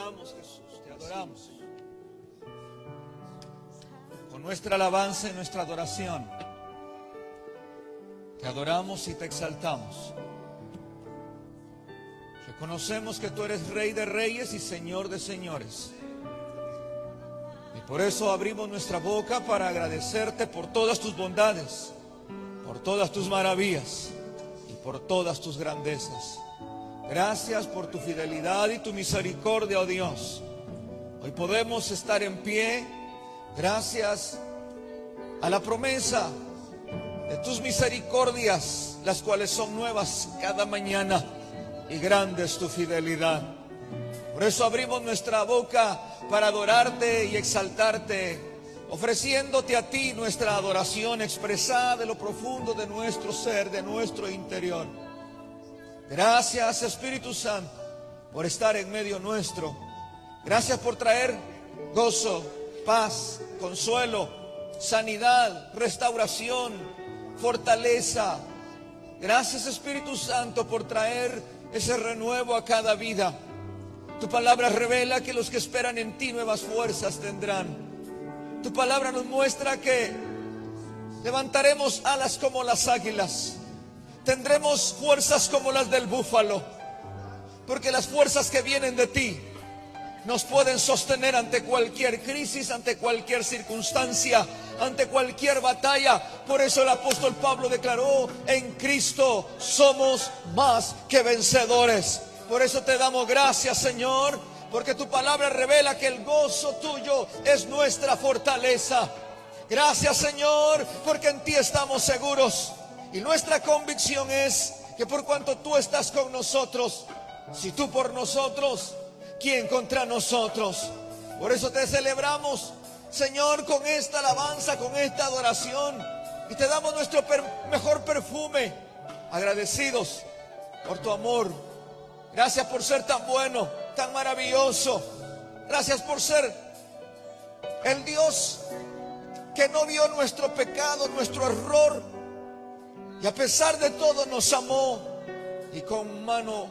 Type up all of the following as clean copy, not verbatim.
adoramos, Jesús, te adoramos. Con nuestra alabanza y nuestra adoración, te adoramos y te exaltamos. Reconocemos que tú eres Rey de reyes y Señor de señores. Y por eso abrimos nuestra boca para agradecerte por todas tus bondades, por todas tus maravillas y por todas tus grandezas. Gracias por tu fidelidad y tu misericordia, oh Dios. Hoy podemos estar en pie gracias a la promesa de tus misericordias, las cuales son nuevas cada mañana, y grande es tu fidelidad. Por eso abrimos nuestra boca para adorarte y exaltarte, ofreciéndote a ti nuestra adoración expresada de lo profundo de nuestro ser, de nuestro interior. Gracias, Espíritu Santo, por estar en medio nuestro. Gracias por traer gozo, paz, consuelo, sanidad, restauración, fortaleza. Gracias, Espíritu Santo, por traer ese renuevo a cada vida. Tu palabra revela que los que esperan en ti nuevas fuerzas tendrán. Tu palabra nos muestra que levantaremos alas como las águilas. Tendremos fuerzas como las del búfalo, porque las fuerzas que vienen de ti nos pueden sostener ante cualquier crisis, ante cualquier circunstancia, ante cualquier batalla. Por eso el apóstol Pablo declaró: en Cristo somos más que vencedores. Por eso te damos gracias, Señor, porque tu palabra revela que el gozo tuyo es nuestra fortaleza. Gracias, Señor, porque en ti estamos seguros. Y nuestra convicción es que por cuanto tú estás con nosotros, si tú por nosotros, ¿quién contra nosotros? Por eso te celebramos, Señor, con esta alabanza, con esta adoración. Y te damos nuestro mejor perfume, agradecidos por tu amor. Gracias por ser tan bueno, tan maravilloso. Gracias por ser el Dios que no vio nuestro pecado, nuestro error, y a pesar de todo nos amó, y con mano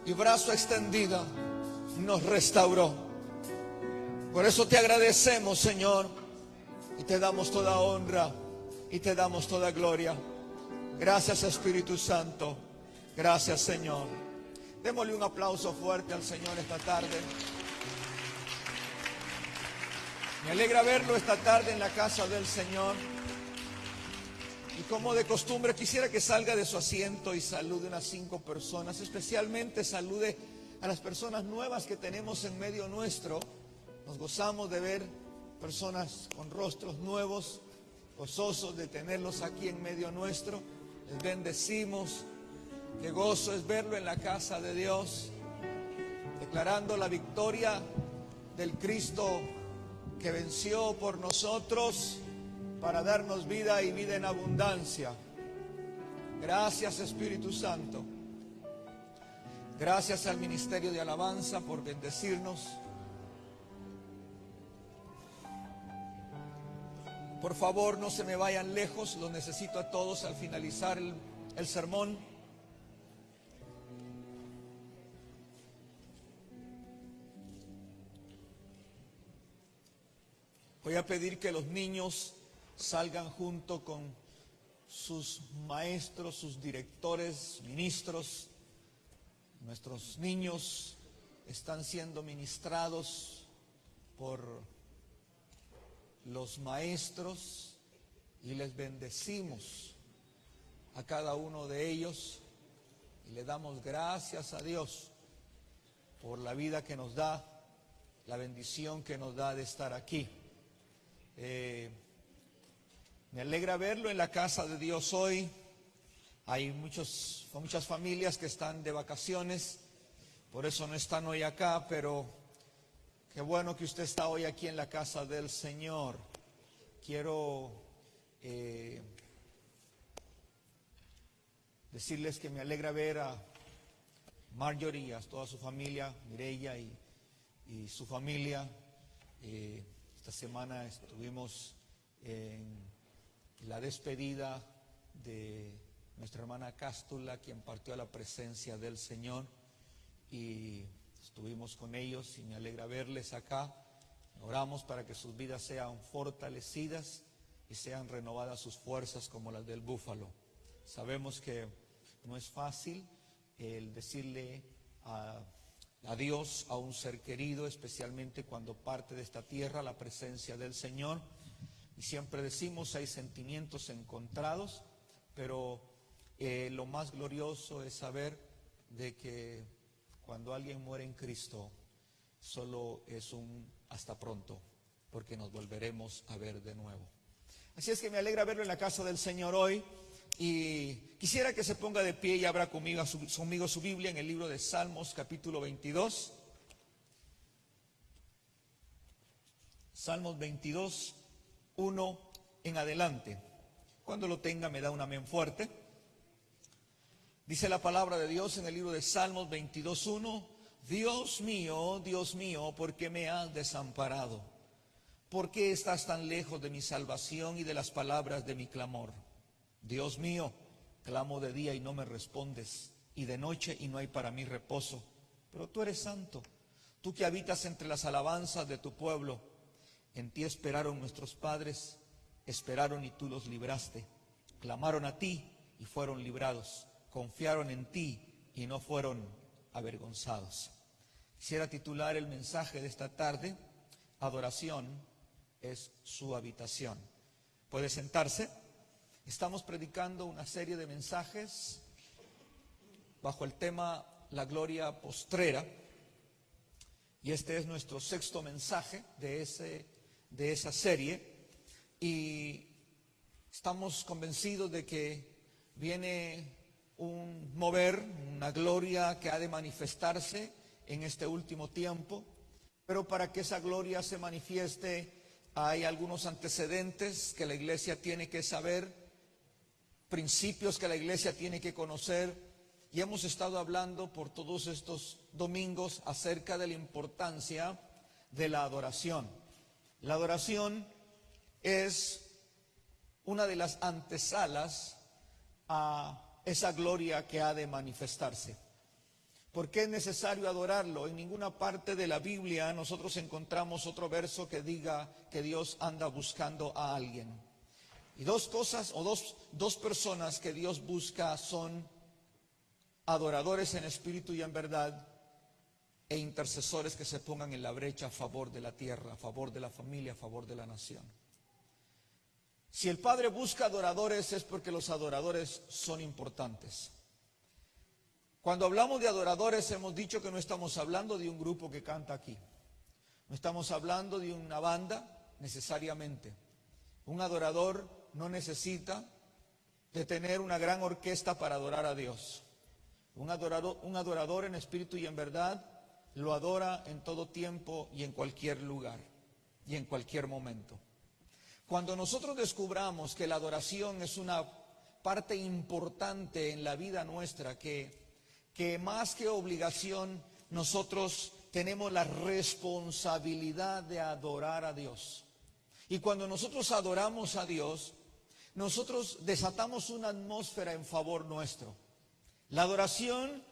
y brazo extendida nos restauró. Por eso te agradecemos, Señor, y te damos toda honra y te damos toda gloria. Gracias, Espíritu Santo. Gracias, Señor. Démosle un aplauso fuerte al Señor esta tarde. Me alegra verlo esta tarde en la casa del Señor. Y como de costumbre, quisiera que salga de su asiento y salude unas 5 personas. Especialmente salude a las personas nuevas que tenemos en medio nuestro. Nos gozamos de ver personas con rostros nuevos, gozosos de tenerlos aquí en medio nuestro. Les bendecimos. Qué gozo es verlo en la casa de Dios, declarando la victoria del Cristo que venció por nosotros para darnos vida y vida en abundancia. Gracias, Espíritu Santo. Gracias al Ministerio de Alabanza por bendecirnos. Por favor, no se me vayan lejos, los necesito a todos al finalizar el sermón. Voy a pedir que los niños salgan junto con sus maestros, sus directores, ministros. Nuestros niños están siendo ministrados por los maestros y les bendecimos a cada uno de ellos y le damos gracias a Dios por la vida que nos da, la bendición que nos da de estar aquí. Me alegra verlo en la casa de Dios hoy. Hay muchas familias que están de vacaciones, por eso no están hoy acá, pero qué bueno que usted está hoy aquí en la casa del Señor. Quiero decirles que me alegra ver a Marjorie y a toda su familia, Mireya y su familia. Esta semana estuvimos en la despedida de nuestra hermana Cástula, quien partió a la presencia del Señor, y estuvimos con ellos y me alegra verles acá. Oramos para que sus vidas sean fortalecidas y sean renovadas sus fuerzas como las del búfalo. Sabemos que no es fácil el decirle adiós a un ser querido, especialmente cuando parte de esta tierra la presencia del Señor. Y siempre decimos, hay sentimientos encontrados, pero lo más glorioso es saber de que cuando alguien muere en Cristo, solo es un hasta pronto, porque nos volveremos a ver de nuevo. Así es que me alegra verlo en la casa del Señor hoy, y quisiera que se ponga de pie y abra conmigo su Biblia en el libro de Salmos, capítulo 22. Salmos 22, 1 en adelante. Cuando lo tenga me da un amén fuerte. Dice la palabra de Dios en el libro de Salmos 22:1: Dios mío, ¿por qué me has desamparado? ¿Por qué estás tan lejos de mi salvación y de las palabras de mi clamor? Dios mío, clamo de día y no me respondes, y de noche y no hay para mí reposo. Pero tú eres santo, tú que habitas entre las alabanzas de tu pueblo. En ti esperaron nuestros padres, esperaron y tú los libraste. Clamaron a ti y fueron librados. Confiaron en ti y no fueron avergonzados. Quisiera titular el mensaje de esta tarde: adoración es su habitación. ¿Puede sentarse? Estamos predicando una serie de mensajes bajo el tema la gloria postrera, y este es nuestro sexto mensaje de esa serie, y estamos convencidos de que viene un mover, una gloria que ha de manifestarse en este último tiempo. Pero para que esa gloria se manifieste hay algunos antecedentes que la iglesia tiene que saber, principios que la iglesia tiene que conocer, y hemos estado hablando por todos estos domingos acerca de la importancia de la adoración. La adoración es una de las antesalas a esa gloria que ha de manifestarse. ¿Por qué es necesario adorarlo? En ninguna parte de la Biblia nosotros encontramos otro verso que diga que Dios anda buscando a alguien. Y dos cosas o dos personas que Dios busca son adoradores en espíritu y en verdad, e intercesores que se pongan en la brecha a favor de la tierra, a favor de la familia, a favor de la nación. Si el Padre busca adoradores es porque los adoradores son importantes. Cuando hablamos de adoradores hemos dicho que no estamos hablando de un grupo que canta aquí. No estamos hablando de una banda necesariamente. Un adorador no necesita de tener una gran orquesta para adorar a Dios. Un adorador en espíritu y en verdad lo adora en todo tiempo y en cualquier lugar y en cualquier momento. Cuando nosotros descubramos que la adoración es una parte importante en la vida nuestra, que más que obligación nosotros tenemos la responsabilidad de adorar a Dios. Y cuando nosotros adoramos a Dios, nosotros desatamos una atmósfera en favor nuestro. La adoración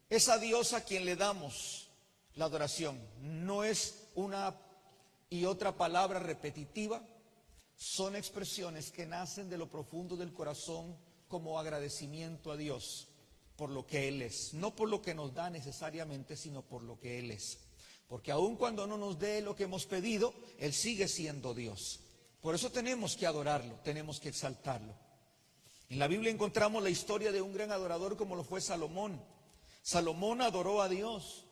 es a Dios a quien le damos la adoración. No es una y otra palabra repetitiva, son expresiones que nacen de lo profundo del corazón como agradecimiento a Dios por lo que Él es. No por lo que nos da necesariamente, sino por lo que Él es. Porque aun cuando no nos dé lo que hemos pedido, Él sigue siendo Dios. Por eso tenemos que adorarlo, tenemos que exaltarlo. En la Biblia encontramos la historia de un gran adorador como lo fue Salomón. Salomón adoró a Dios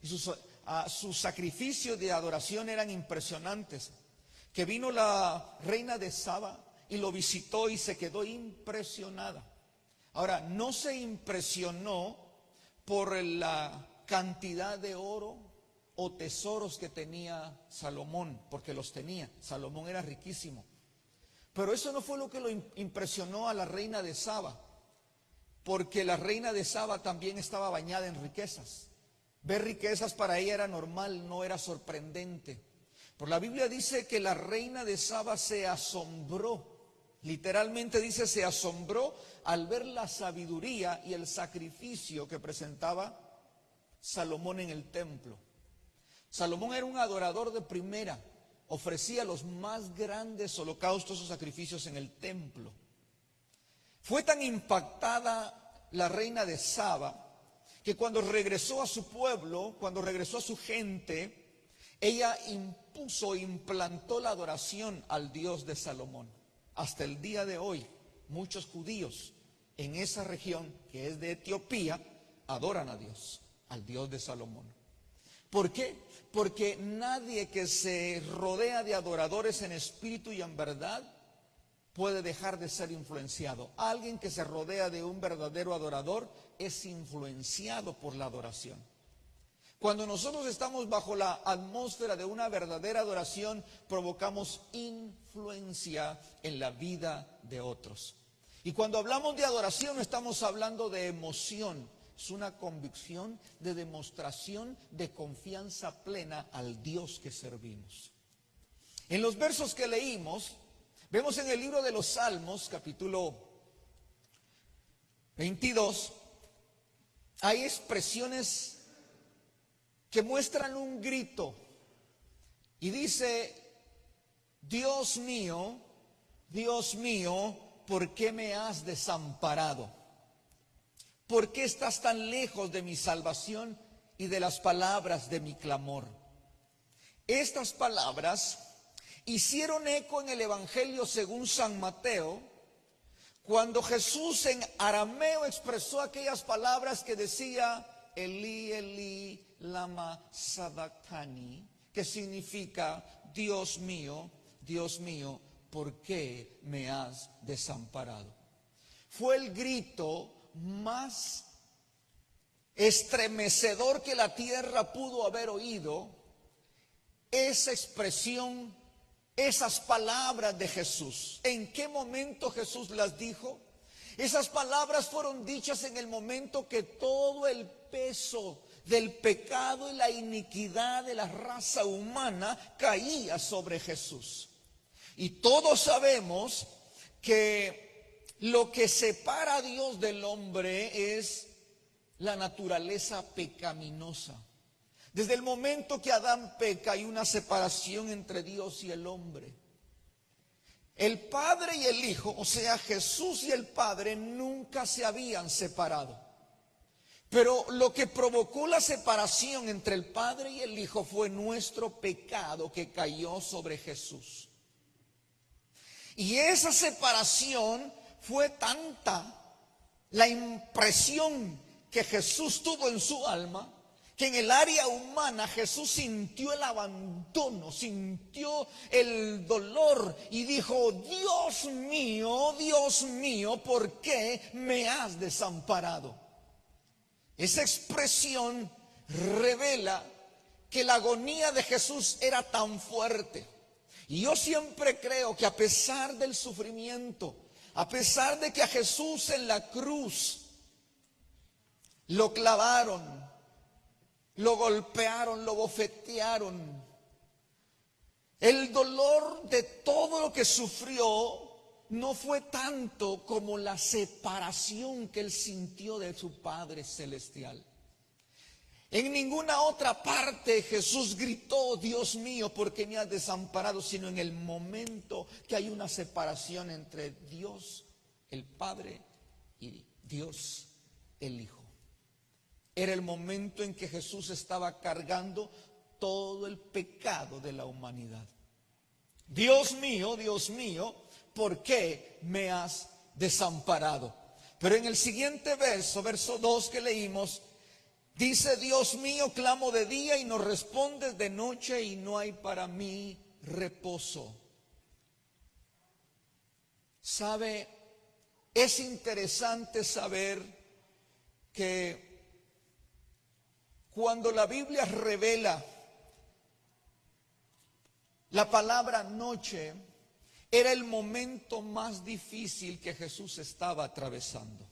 y sus sacrificios de adoración eran impresionantes. Que vino la reina de Saba y lo visitó y se quedó impresionada. Ahora, no se impresionó por la cantidad de oro o tesoros que tenía Salomón, porque los tenía. Salomón era riquísimo. Pero eso no fue lo que lo impresionó a la reina de Saba, porque la reina de Saba también estaba bañada en riquezas. Ver riquezas para ella era normal, no era sorprendente. Por la Biblia dice que la reina de Saba se asombró, literalmente dice se asombró al ver la sabiduría y el sacrificio que presentaba Salomón en el templo. Salomón era un adorador de primera, ofrecía los más grandes holocaustos o sacrificios en el templo. Fue tan impactada la reina de Saba que cuando regresó a su pueblo, cuando regresó a su gente, ella implantó la adoración al Dios de Salomón. Hasta el día de hoy, muchos judíos en esa región que es de Etiopía adoran a Dios, al Dios de Salomón. ¿Por qué? Porque nadie que se rodea de adoradores en espíritu y en verdad puede dejar de ser influenciado. Alguien que se rodea de un verdadero adorador es influenciado por la adoración. Cuando nosotros estamos bajo la atmósfera de una verdadera adoración, provocamos influencia en la vida de otros. Y cuando hablamos de adoración, no estamos hablando de emoción. Es una convicción de demostración de confianza plena al Dios que servimos. En los versos que leímos, vemos en el libro de los Salmos, capítulo 22, hay expresiones que muestran un grito y dice: Dios mío, ¿por qué me has desamparado? ¿Por qué estás tan lejos de mi salvación y de las palabras de mi clamor? Estas palabras hicieron eco en el Evangelio según San Mateo, cuando Jesús en arameo expresó aquellas palabras que decía: Elí, Elí, lama sabactani, que significa: Dios mío, ¿por qué me has desamparado? Fue el grito más estremecedor que la tierra pudo haber oído, esa expresión, esas palabras de Jesús. ¿En qué momento Jesús las dijo? Esas palabras fueron dichas en el momento que todo el peso del pecado y la iniquidad de la raza humana caía sobre Jesús. Y todos sabemos que lo que separa a Dios del hombre es la naturaleza pecaminosa. Desde el momento que Adán peca hay una separación entre Dios y el hombre. El Padre y el Hijo, o sea, Jesús y el Padre, nunca se habían separado. Pero lo que provocó la separación entre el Padre y el Hijo fue nuestro pecado que cayó sobre Jesús. Y esa separación fue tanta la impresión que Jesús tuvo en su alma, que en el área humana Jesús sintió el abandono, sintió el dolor y dijo: Dios mío, ¿por qué me has desamparado? Esa expresión revela que la agonía de Jesús era tan fuerte. Y yo siempre creo que a pesar del sufrimiento, a pesar de que a Jesús en la cruz lo clavaron, lo golpearon, lo bofetearon, el dolor de todo lo que sufrió no fue tanto como la separación que él sintió de su Padre Celestial. En ninguna otra parte Jesús gritó: Dios mío, ¿por qué me has desamparado? Sino en el momento que hay una separación entre Dios el Padre y Dios el Hijo. Era el momento en que Jesús estaba cargando todo el pecado de la humanidad. Dios mío, ¿por qué me has desamparado? Pero en el siguiente verso, verso 2 que leímos, dice: Dios mío, clamo de día y no respondes, de noche y no hay para mí reposo. ¿Sabe? Es interesante saber que cuando la Biblia revela la palabra noche, era el momento más difícil que Jesús estaba atravesando.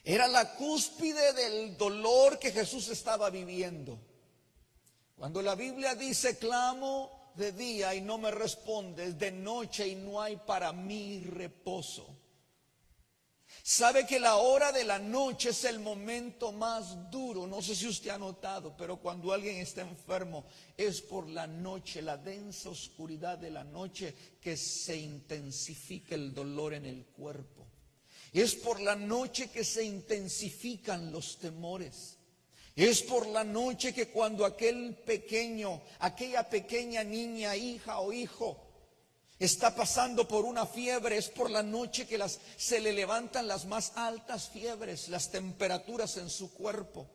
Era la cúspide del dolor que Jesús estaba viviendo. Cuando la Biblia dice: clamo de día y no me respondes, de noche y no hay para mí reposo. Sabe que la hora de la noche es el momento más duro. No sé si usted ha notado, pero cuando alguien está enfermo, es por la noche, la densa oscuridad de la noche, que se intensifica el dolor en el cuerpo. Es por la noche que se intensifican los temores. Es por la noche que cuando aquel pequeño, aquella pequeña niña, hija o hijo está pasando por una fiebre, es por la noche que se le levantan las más altas fiebres, las temperaturas en su cuerpo.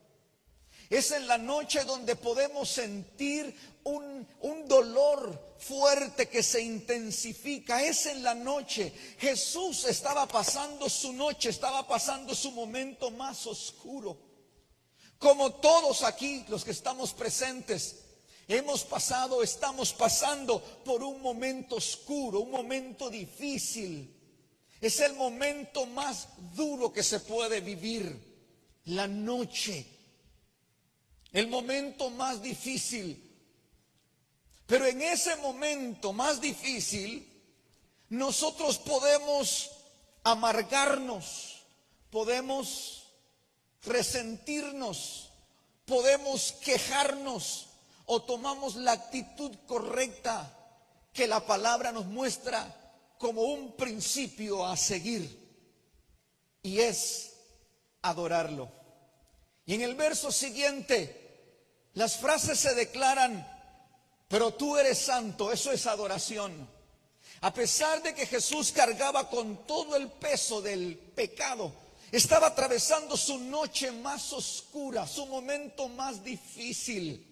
Es en la noche donde podemos sentir un dolor fuerte que se intensifica. Es en la noche. Jesús estaba pasando su noche, estaba pasando su momento más oscuro. Como todos aquí, los que estamos presentes, estamos pasando por un momento oscuro, un momento difícil. Es el momento más duro que se puede vivir, la noche. El momento más difícil. Pero en ese momento más difícil, nosotros podemos amargarnos, podemos resentirnos, podemos quejarnos, o tomamos la actitud correcta que la palabra nos muestra como un principio a seguir, y es adorarlo. Y en el verso siguiente, las frases se declaran: pero tú eres santo. Eso es adoración. A pesar de que Jesús cargaba con todo el peso del pecado, estaba atravesando su noche más oscura, su momento más difícil.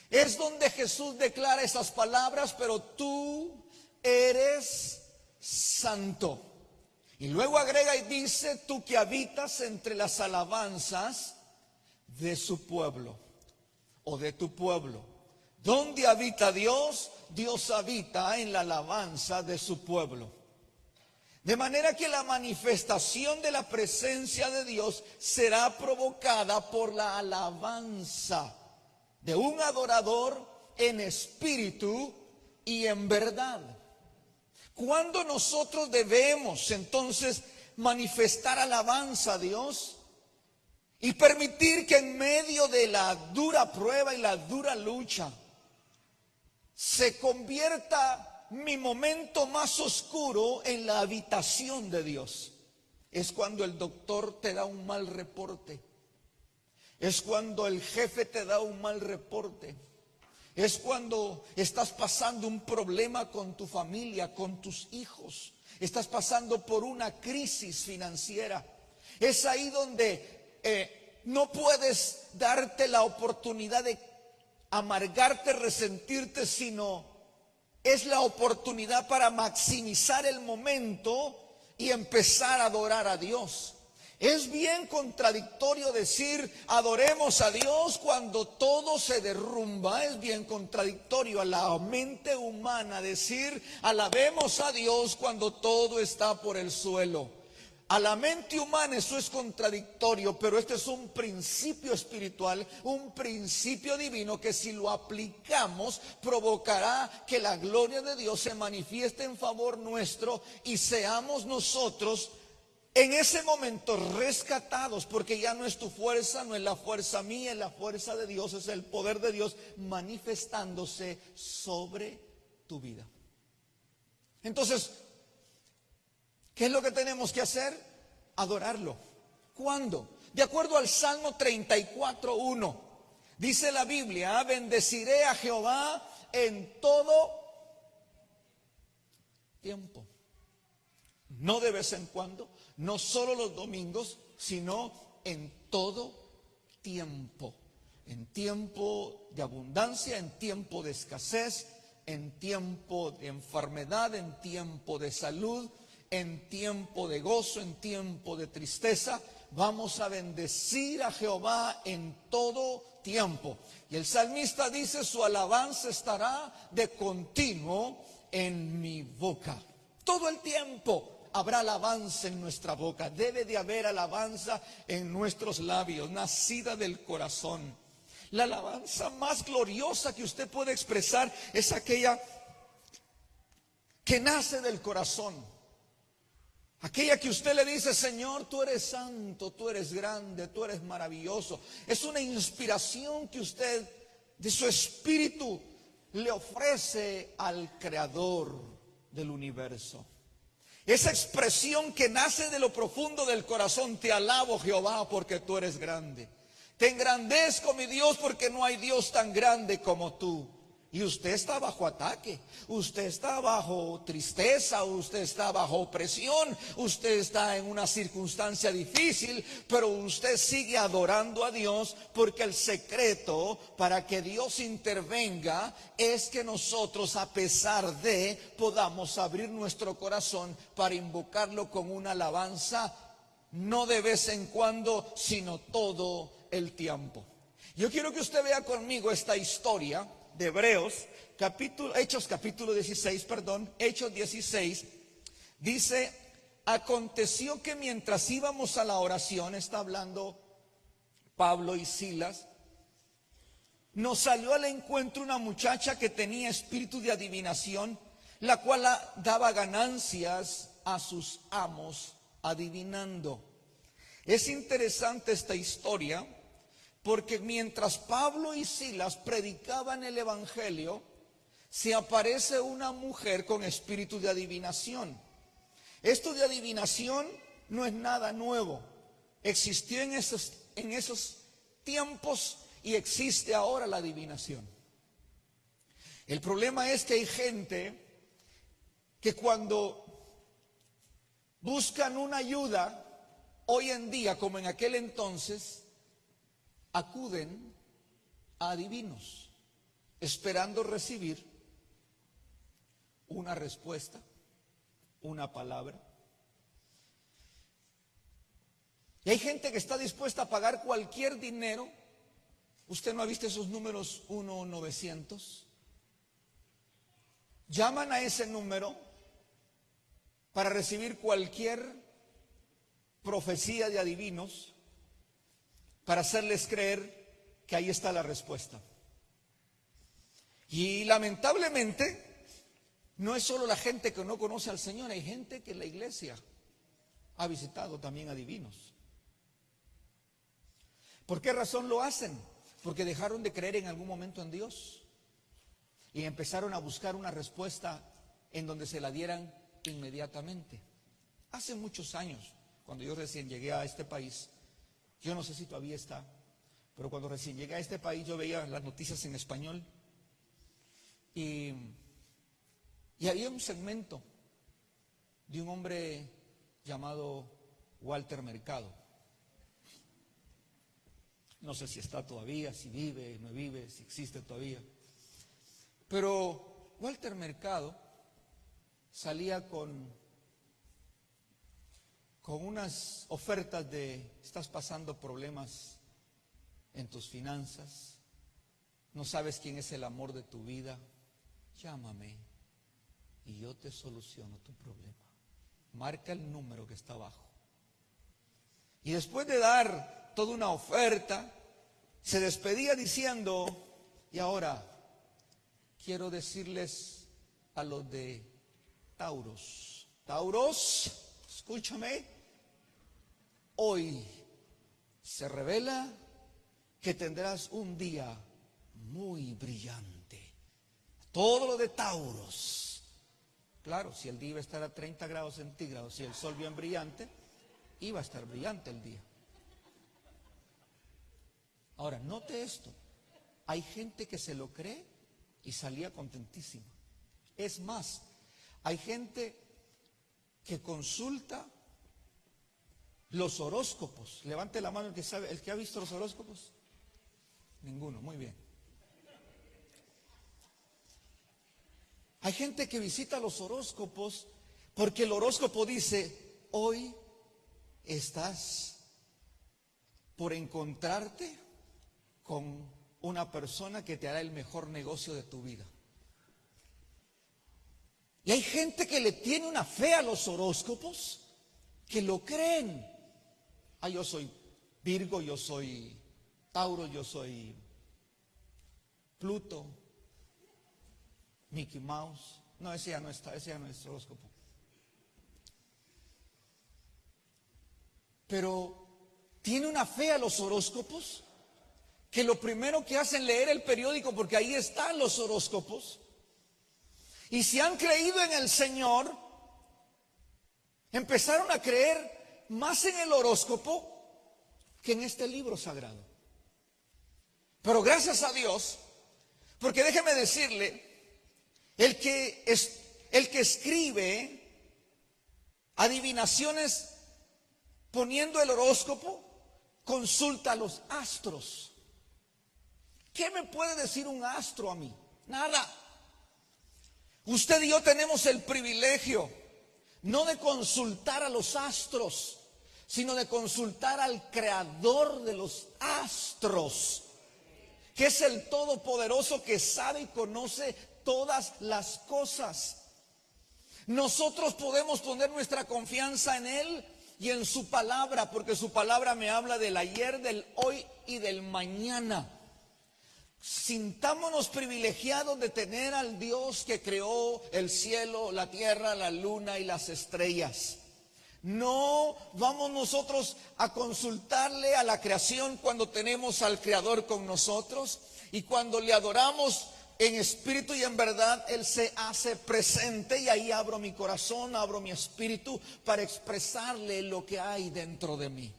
Es donde Jesús declara esas palabras: pero tú eres santo. Y luego agrega y dice: tú que habitas entre las alabanzas de su pueblo, o de tu pueblo. ¿Dónde habita Dios? Dios habita en la alabanza de su pueblo. De manera que la manifestación de la presencia de Dios será provocada por la alabanza de un adorador en espíritu y en verdad. ¿Cuándo nosotros debemos entonces manifestar alabanza a Dios y permitir que en medio de la dura prueba y la dura lucha se convierta mi momento más oscuro en la habitación de Dios? Es cuando el doctor te da un mal reporte. Es cuando el jefe te da un mal reporte. Es cuando estás pasando un problema con tu familia, con tus hijos. Estás pasando por una crisis financiera. Es ahí donde no puedes darte la oportunidad de amargarte, resentirte, sino es la oportunidad para maximizar el momento y empezar a adorar a Dios. Es bien contradictorio decir adoremos a Dios cuando todo se derrumba. Es bien contradictorio a la mente humana decir alabemos a Dios cuando todo está por el suelo. A la mente humana eso es contradictorio, pero este es un principio espiritual, un principio divino que si lo aplicamos provocará que la gloria de Dios se manifieste en favor nuestro y seamos nosotros en ese momento rescatados, porque ya no es tu fuerza, no es la fuerza mía, es la fuerza de Dios, es el poder de Dios manifestándose sobre tu vida. Entonces, ¿qué es lo que tenemos que hacer? Adorarlo. ¿Cuándo? De acuerdo al Salmo 34:1, dice la Biblia: bendeciré a Jehová en todo tiempo. No de vez en cuando, no solo los domingos, sino en todo tiempo. En tiempo de abundancia, en tiempo de escasez, en tiempo de enfermedad, en tiempo de salud, en tiempo de gozo, en tiempo de tristeza. Vamos a bendecir a Jehová en todo tiempo. Y el salmista dice: su alabanza estará de continuo en mi boca. Todo el tiempo habrá alabanza en nuestra boca. Debe de haber alabanza en nuestros labios, nacida del corazón. La alabanza más gloriosa que usted puede expresar es aquella que nace del corazón. Aquella que usted le dice, Señor, tú eres santo, tú eres grande, tú eres maravilloso. Es una inspiración que usted de su espíritu le ofrece al Creador del universo. Esa expresión que nace de lo profundo del corazón: te alabo, Jehová, porque tú eres grande. Te engrandezco, mi Dios, porque no hay Dios tan grande como tú. Y usted está bajo ataque, usted está bajo tristeza, usted está bajo opresión, usted está en una circunstancia difícil, pero usted sigue adorando a Dios, porque el secreto para que Dios intervenga es que nosotros, a pesar de, podamos abrir nuestro corazón para invocarlo con una alabanza, no de vez en cuando, sino todo el tiempo. Yo quiero que usted vea conmigo esta historia de Hechos capítulo 16, Hechos 16, dice: aconteció que mientras íbamos a la oración, está hablando Pablo y Silas, nos salió al encuentro una muchacha que tenía espíritu de adivinación, la cual daba ganancias a sus amos adivinando. Es interesante esta historia, porque mientras Pablo y Silas predicaban el evangelio, se aparece una mujer con espíritu de adivinación. Esto de adivinación no es nada nuevo. Existió en esos tiempos y existe ahora la adivinación. El problema es que hay gente que cuando buscan una ayuda, hoy en día como en aquel entonces, acuden a adivinos, esperando recibir una respuesta, una palabra. Y hay gente que está dispuesta a pagar cualquier dinero. ¿Usted no ha visto esos números 1-900? Llaman a ese número para recibir cualquier profecía de adivinos, para hacerles creer que ahí está la respuesta. Y lamentablemente no es solo la gente que no conoce al Señor, hay gente que en la iglesia ha visitado también adivinos. ¿Por qué razón lo hacen? Porque dejaron de creer en algún momento en Dios y empezaron a buscar una respuesta en donde se la dieran inmediatamente. Hace muchos años, cuando yo recién llegué a este país, yo no sé si todavía está, pero cuando recién llegué a este país yo veía las noticias en español y había un segmento de un hombre llamado Walter Mercado. No sé si está todavía, si vive, no vive, si existe todavía. Pero Walter Mercado salía con unas ofertas de: estás pasando problemas en tus finanzas, no sabes quién es el amor de tu vida, llámame y yo te soluciono tu problema. Marca el número que está abajo. Y después de dar toda una oferta, se despedía diciendo: y ahora quiero decirles a los de Tauros, escúchame, hoy se revela que tendrás un día muy brillante. Todo lo de Tauros. Claro, si el día iba a estar a 30 grados centígrados, si el sol bien brillante, iba a estar brillante el día. Ahora, note esto. Hay gente que se lo cree y salía contentísima. Es más, hay gente que consulta los horóscopos. Levante la mano el que sabe, el que ha visto los horóscopos. Ninguno, muy bien. Hay gente que visita los horóscopos porque el horóscopo dice: hoy estás por encontrarte con una persona que te hará el mejor negocio de tu vida. Y hay gente que le tiene una fe a los horóscopos, que lo creen. Yo soy Virgo, yo soy Tauro, yo soy Pluto, Mickey Mouse. No, ese ya no está, ese ya no es horóscopo. pero tiene una fe a los horóscopos, que lo primero que hacen es leer el periódico porque ahí están los horóscopos. Y si han creído en el Señor, empezaron a creer más en el horóscopo que en este libro sagrado. Pero gracias a Dios, porque déjeme decirle, el que escribe adivinaciones poniendo el horóscopo, consulta a los astros. ¿Qué me puede decir un astro a mí? Nada. Usted y yo tenemos el privilegio no de consultar a los astros, sino de consultar al creador de los astros, que es el Todopoderoso, que sabe y conoce todas las cosas. Nosotros podemos poner nuestra confianza en Él y en su palabra, porque su palabra me habla del ayer, del hoy y del mañana. Sintámonos privilegiados de tener al Dios que creó el cielo, la tierra, la luna y las estrellas. No vamos nosotros a consultarle a la creación cuando tenemos al Creador con nosotros, y cuando le adoramos en espíritu y en verdad, Él se hace presente, y ahí abro mi corazón, abro mi espíritu para expresarle lo que hay dentro de mí.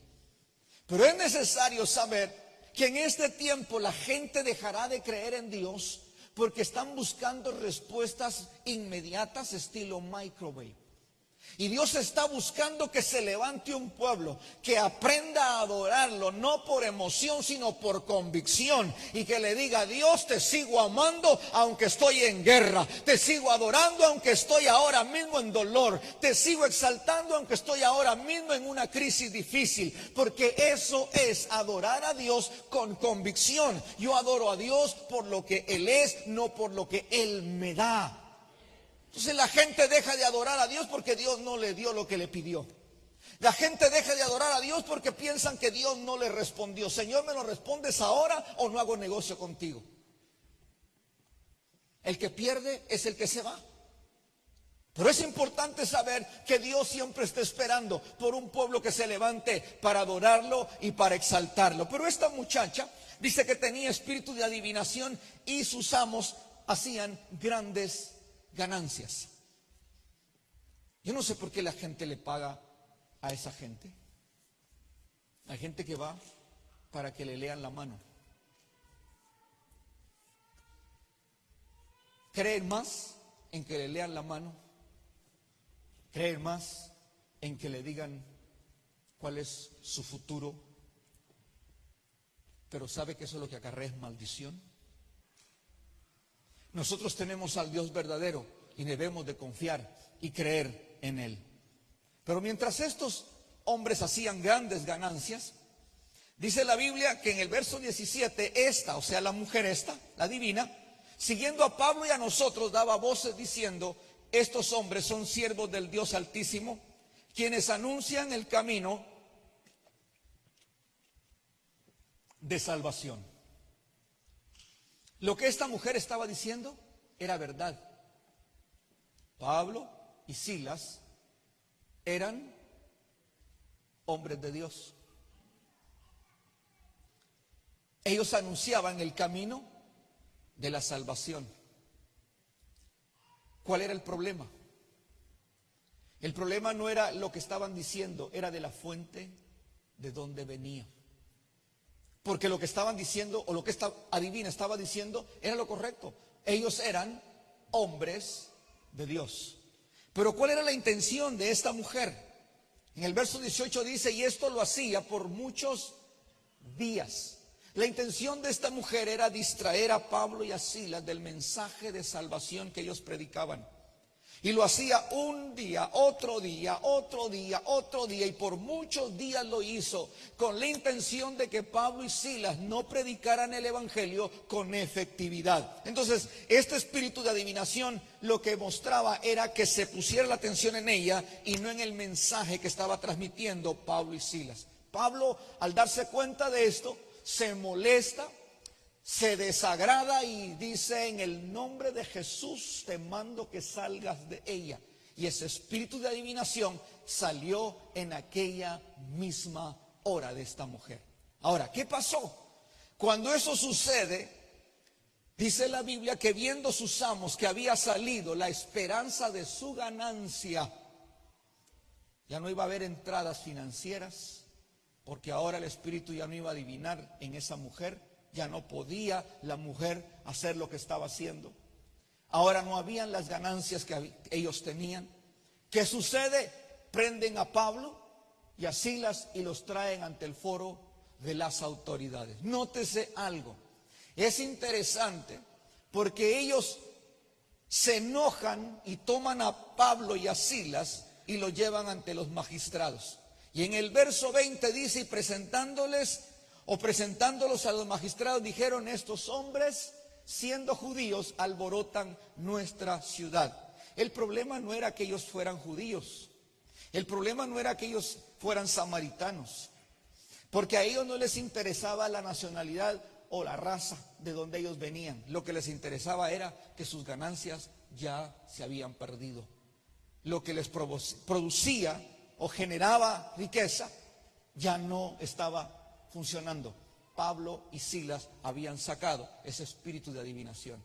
Pero es necesario saber que en este tiempo la gente dejará de creer en Dios porque están buscando respuestas inmediatas estilo microwave. Y Dios está buscando que se levante un pueblo que aprenda a adorarlo, no por emoción, sino por convicción. Y que le diga: Dios, te sigo amando aunque estoy en guerra. Te sigo adorando aunque estoy ahora mismo en dolor. Te sigo exaltando aunque estoy ahora mismo en una crisis difícil. Porque eso es adorar a Dios con convicción. Yo adoro a Dios por lo que Él es, no por lo que Él me da. Entonces la gente deja de adorar a Dios porque Dios no le dio lo que le pidió. La gente deja de adorar a Dios porque piensan que Dios no le respondió. Señor, ¿me lo respondes ahora o no hago negocio contigo? El que pierde es el que se va. Pero es importante saber que Dios siempre está esperando por un pueblo que se levante para adorarlo y para exaltarlo. Pero esta muchacha dice que tenía espíritu de adivinación y sus amos hacían grandes ganancias. Yo no sé por qué la gente le paga a esa gente. Hay gente que va para que le lean la mano. Creen más en que le lean la mano. Creen más en que le digan cuál es su futuro. Pero sabe que eso lo que acarrea es maldición. Nosotros tenemos al Dios verdadero y debemos de confiar y creer en Él. Pero mientras estos hombres hacían grandes ganancias, dice la Biblia que en el verso 17, esta, o sea la mujer esta, la divina, siguiendo a Pablo y a nosotros, daba voces diciendo: estos hombres son siervos del Dios Altísimo, quienes anuncian el camino de salvación. Lo que esta mujer estaba diciendo era verdad. Pablo y Silas eran hombres de Dios. Ellos anunciaban el camino de la salvación. ¿Cuál era el problema? El problema no era lo que estaban diciendo, era de la fuente de donde venía. Porque lo que estaban diciendo, o lo que esta adivina estaba diciendo, era lo correcto. Ellos eran hombres de Dios. Pero ¿cuál era la intención de esta mujer? En el verso 18 dice: y esto lo hacía por muchos días. La intención de esta mujer era distraer a Pablo y a Silas del mensaje de salvación que ellos predicaban. Y lo hacía un día, otro día, otro día, otro día, y por muchos días lo hizo, con la intención de que Pablo y Silas no predicaran el evangelio con efectividad. Entonces, este espíritu de adivinación lo que mostraba era que se pusiera la atención en ella y no en el mensaje que estaba transmitiendo Pablo y Silas. Pablo, al darse cuenta de esto, se molesta, se desagrada y dice: en el nombre de Jesús te mando que salgas de ella. Y ese espíritu de adivinación salió en aquella misma hora de esta mujer. Ahora, ¿qué pasó? Cuando eso sucede, dice la Biblia que viendo sus amos que había salido la esperanza de su ganancia, ya no iba a haber entradas financieras, porque ahora el espíritu ya no iba a adivinar en esa mujer, ya no podía la mujer hacer lo que estaba haciendo. Ahora no habían las ganancias que ellos tenían. ¿Qué sucede? Prenden a Pablo y a Silas y los traen ante el foro de las autoridades. Nótese algo, es interesante porque ellos se enojan y toman a Pablo y a Silas y lo llevan ante los magistrados. Y en el verso 20 dice, y presentándolos a los magistrados, dijeron: estos hombres, siendo judíos, alborotan nuestra ciudad. El problema no era que ellos fueran judíos, el problema no era que ellos fueran samaritanos, porque a ellos no les interesaba la nacionalidad o la raza de donde ellos venían. Lo que les interesaba era que sus ganancias ya se habían perdido. Lo que les producía o generaba riqueza ya no estaba funcionando. Pablo y Silas habían sacado ese espíritu de adivinación.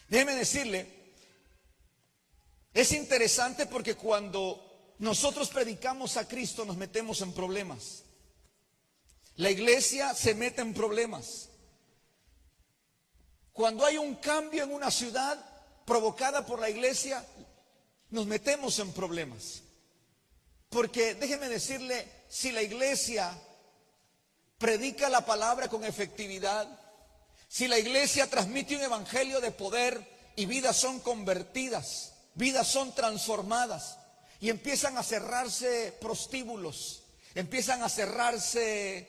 Déjeme decirle, es interesante porque cuando nosotros predicamos a Cristo nos metemos en problemas. La iglesia se mete en problemas. Cuando hay un cambio en una ciudad provocada por la iglesia, nos metemos en problemas. Porque déjeme decirle, si la iglesia predica la palabra con efectividad, si la iglesia transmite un evangelio de poder y vidas son convertidas, vidas son transformadas y empiezan a cerrarse prostíbulos, empiezan a cerrarse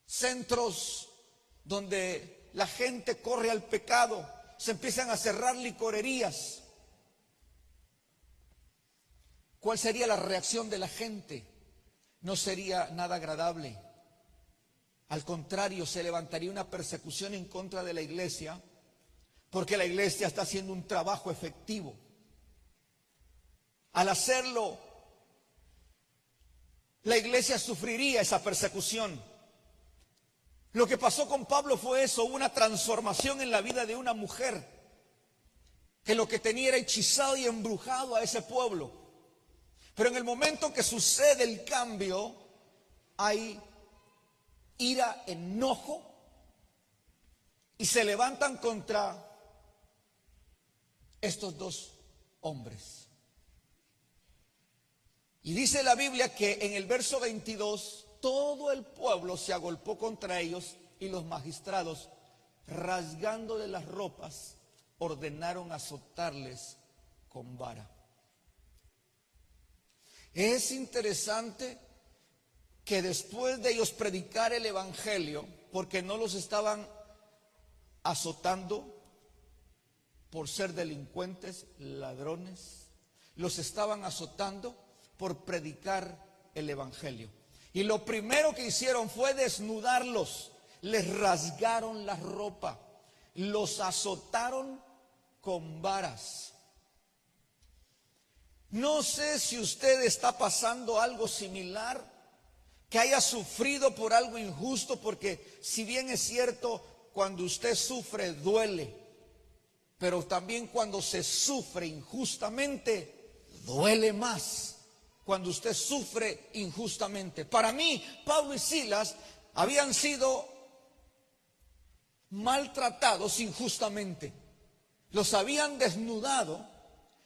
centros donde la gente corre al pecado, se empiezan a cerrar licorerías. ¿Cuál sería la reacción de la gente? No sería nada agradable. Al contrario, se levantaría una persecución en contra de la iglesia, porque la iglesia está haciendo un trabajo efectivo. Al hacerlo, la iglesia sufriría esa persecución. Lo que pasó con Pablo fue eso, una transformación en la vida de una mujer que lo que tenía era hechizado y embrujado a ese pueblo. Pero en el momento que sucede el cambio, hay ira, enojo, y se levantan contra estos dos hombres. Y dice la Biblia que en el verso 22, todo el pueblo se agolpó contra ellos y los magistrados, rasgándole las ropas, ordenaron azotarles con vara. Es interesante que después de ellos predicar el evangelio, porque no los estaban azotando por ser delincuentes, ladrones, los estaban azotando por predicar el evangelio. Y lo primero que hicieron fue desnudarlos, les rasgaron la ropa, los azotaron con varas. No sé si usted está pasando algo similar, que haya sufrido por algo injusto, porque si bien es cierto, cuando usted sufre duele, pero también cuando se sufre injustamente, duele más. Cuando usted sufre injustamente. Para mí, Pablo y Silas habían sido maltratados injustamente. Los habían desnudado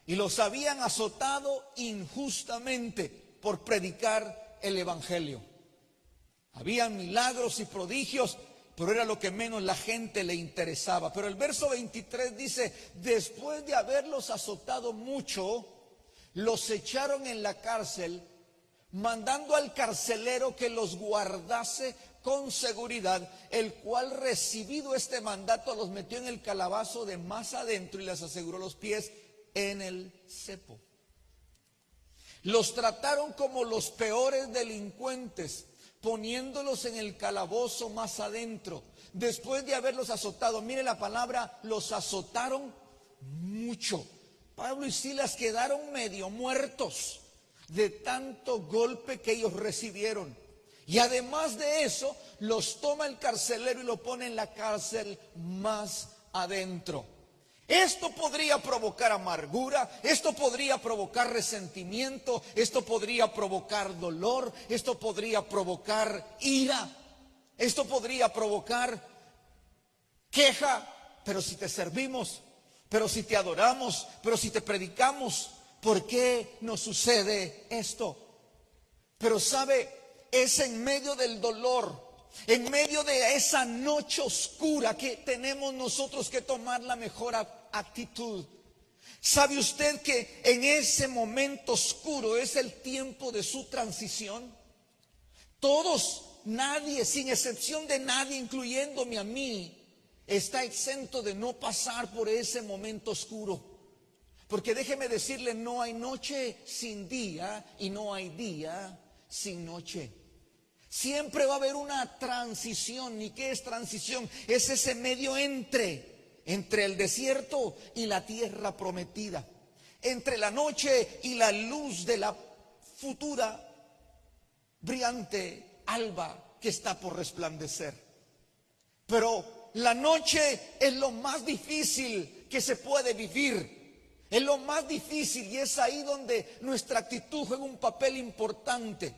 y los habían azotado injustamente por predicar el evangelio. Habían milagros y prodigios, pero era lo que menos la gente le interesaba. Pero el verso 23 dice: después de haberlos azotado mucho, los echaron en la cárcel, mandando al carcelero que los guardase con seguridad, el cual, recibido este mandato, los metió en el calabozo de más adentro y les aseguró los pies en el cepo. Los trataron como los peores delincuentes, poniéndolos en el calabozo más adentro. Después de haberlos azotado, mire la palabra, los azotaron mucho. Pablo y Silas quedaron medio muertos de tanto golpe que ellos recibieron. Y además de eso, los toma el carcelero y lo pone en la cárcel más adentro. Esto podría provocar amargura, esto podría provocar resentimiento, esto podría provocar dolor, esto podría provocar ira, esto podría provocar queja. Pero si te servimos, pero si te adoramos, pero si te predicamos, ¿por qué nos sucede esto? Pero sabe, es en medio del dolor, en medio de esa noche oscura, que tenemos nosotros que tomar la mejor actitud. ¿Sabe usted que en ese momento oscuro es el tiempo de su transición? Todos, nadie, sin excepción de nadie, incluyéndome a mí, está exento de no pasar por ese momento oscuro. Porque déjeme decirle, no hay noche sin día y no hay día sin noche. Siempre va a haber una transición. ¿Y qué es transición? Es ese medio entre el desierto y la tierra prometida, entre la noche y la luz de la futura brillante alba que está por resplandecer. Pero la noche es lo más difícil que se puede vivir, es lo más difícil, y es ahí donde nuestra actitud juega un papel importante.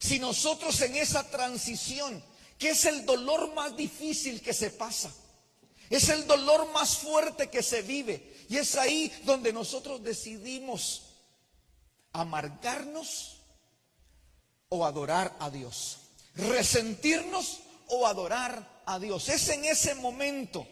Si nosotros en esa transición, que es el dolor más difícil que se pasa, es el dolor más fuerte que se vive, y es ahí donde nosotros decidimos amargarnos o adorar a Dios, resentirnos o adorar a Dios. Es en ese momento.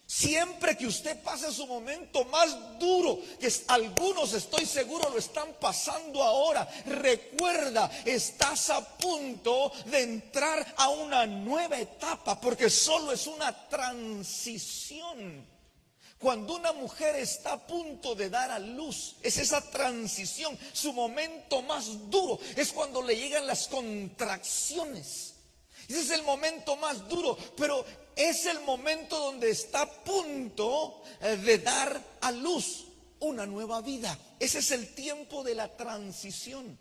Siempre que usted pase su momento más duro, que algunos estoy seguro lo están pasando ahora, recuerda, estás a punto de entrar a una nueva etapa, porque solo es una transición. Cuando una mujer está a punto de dar a luz, es esa transición. Su momento más duro es cuando le llegan las contracciones. Ese es el momento más duro, pero es el momento donde está a punto de dar a luz una nueva vida. Ese es el tiempo de la transición.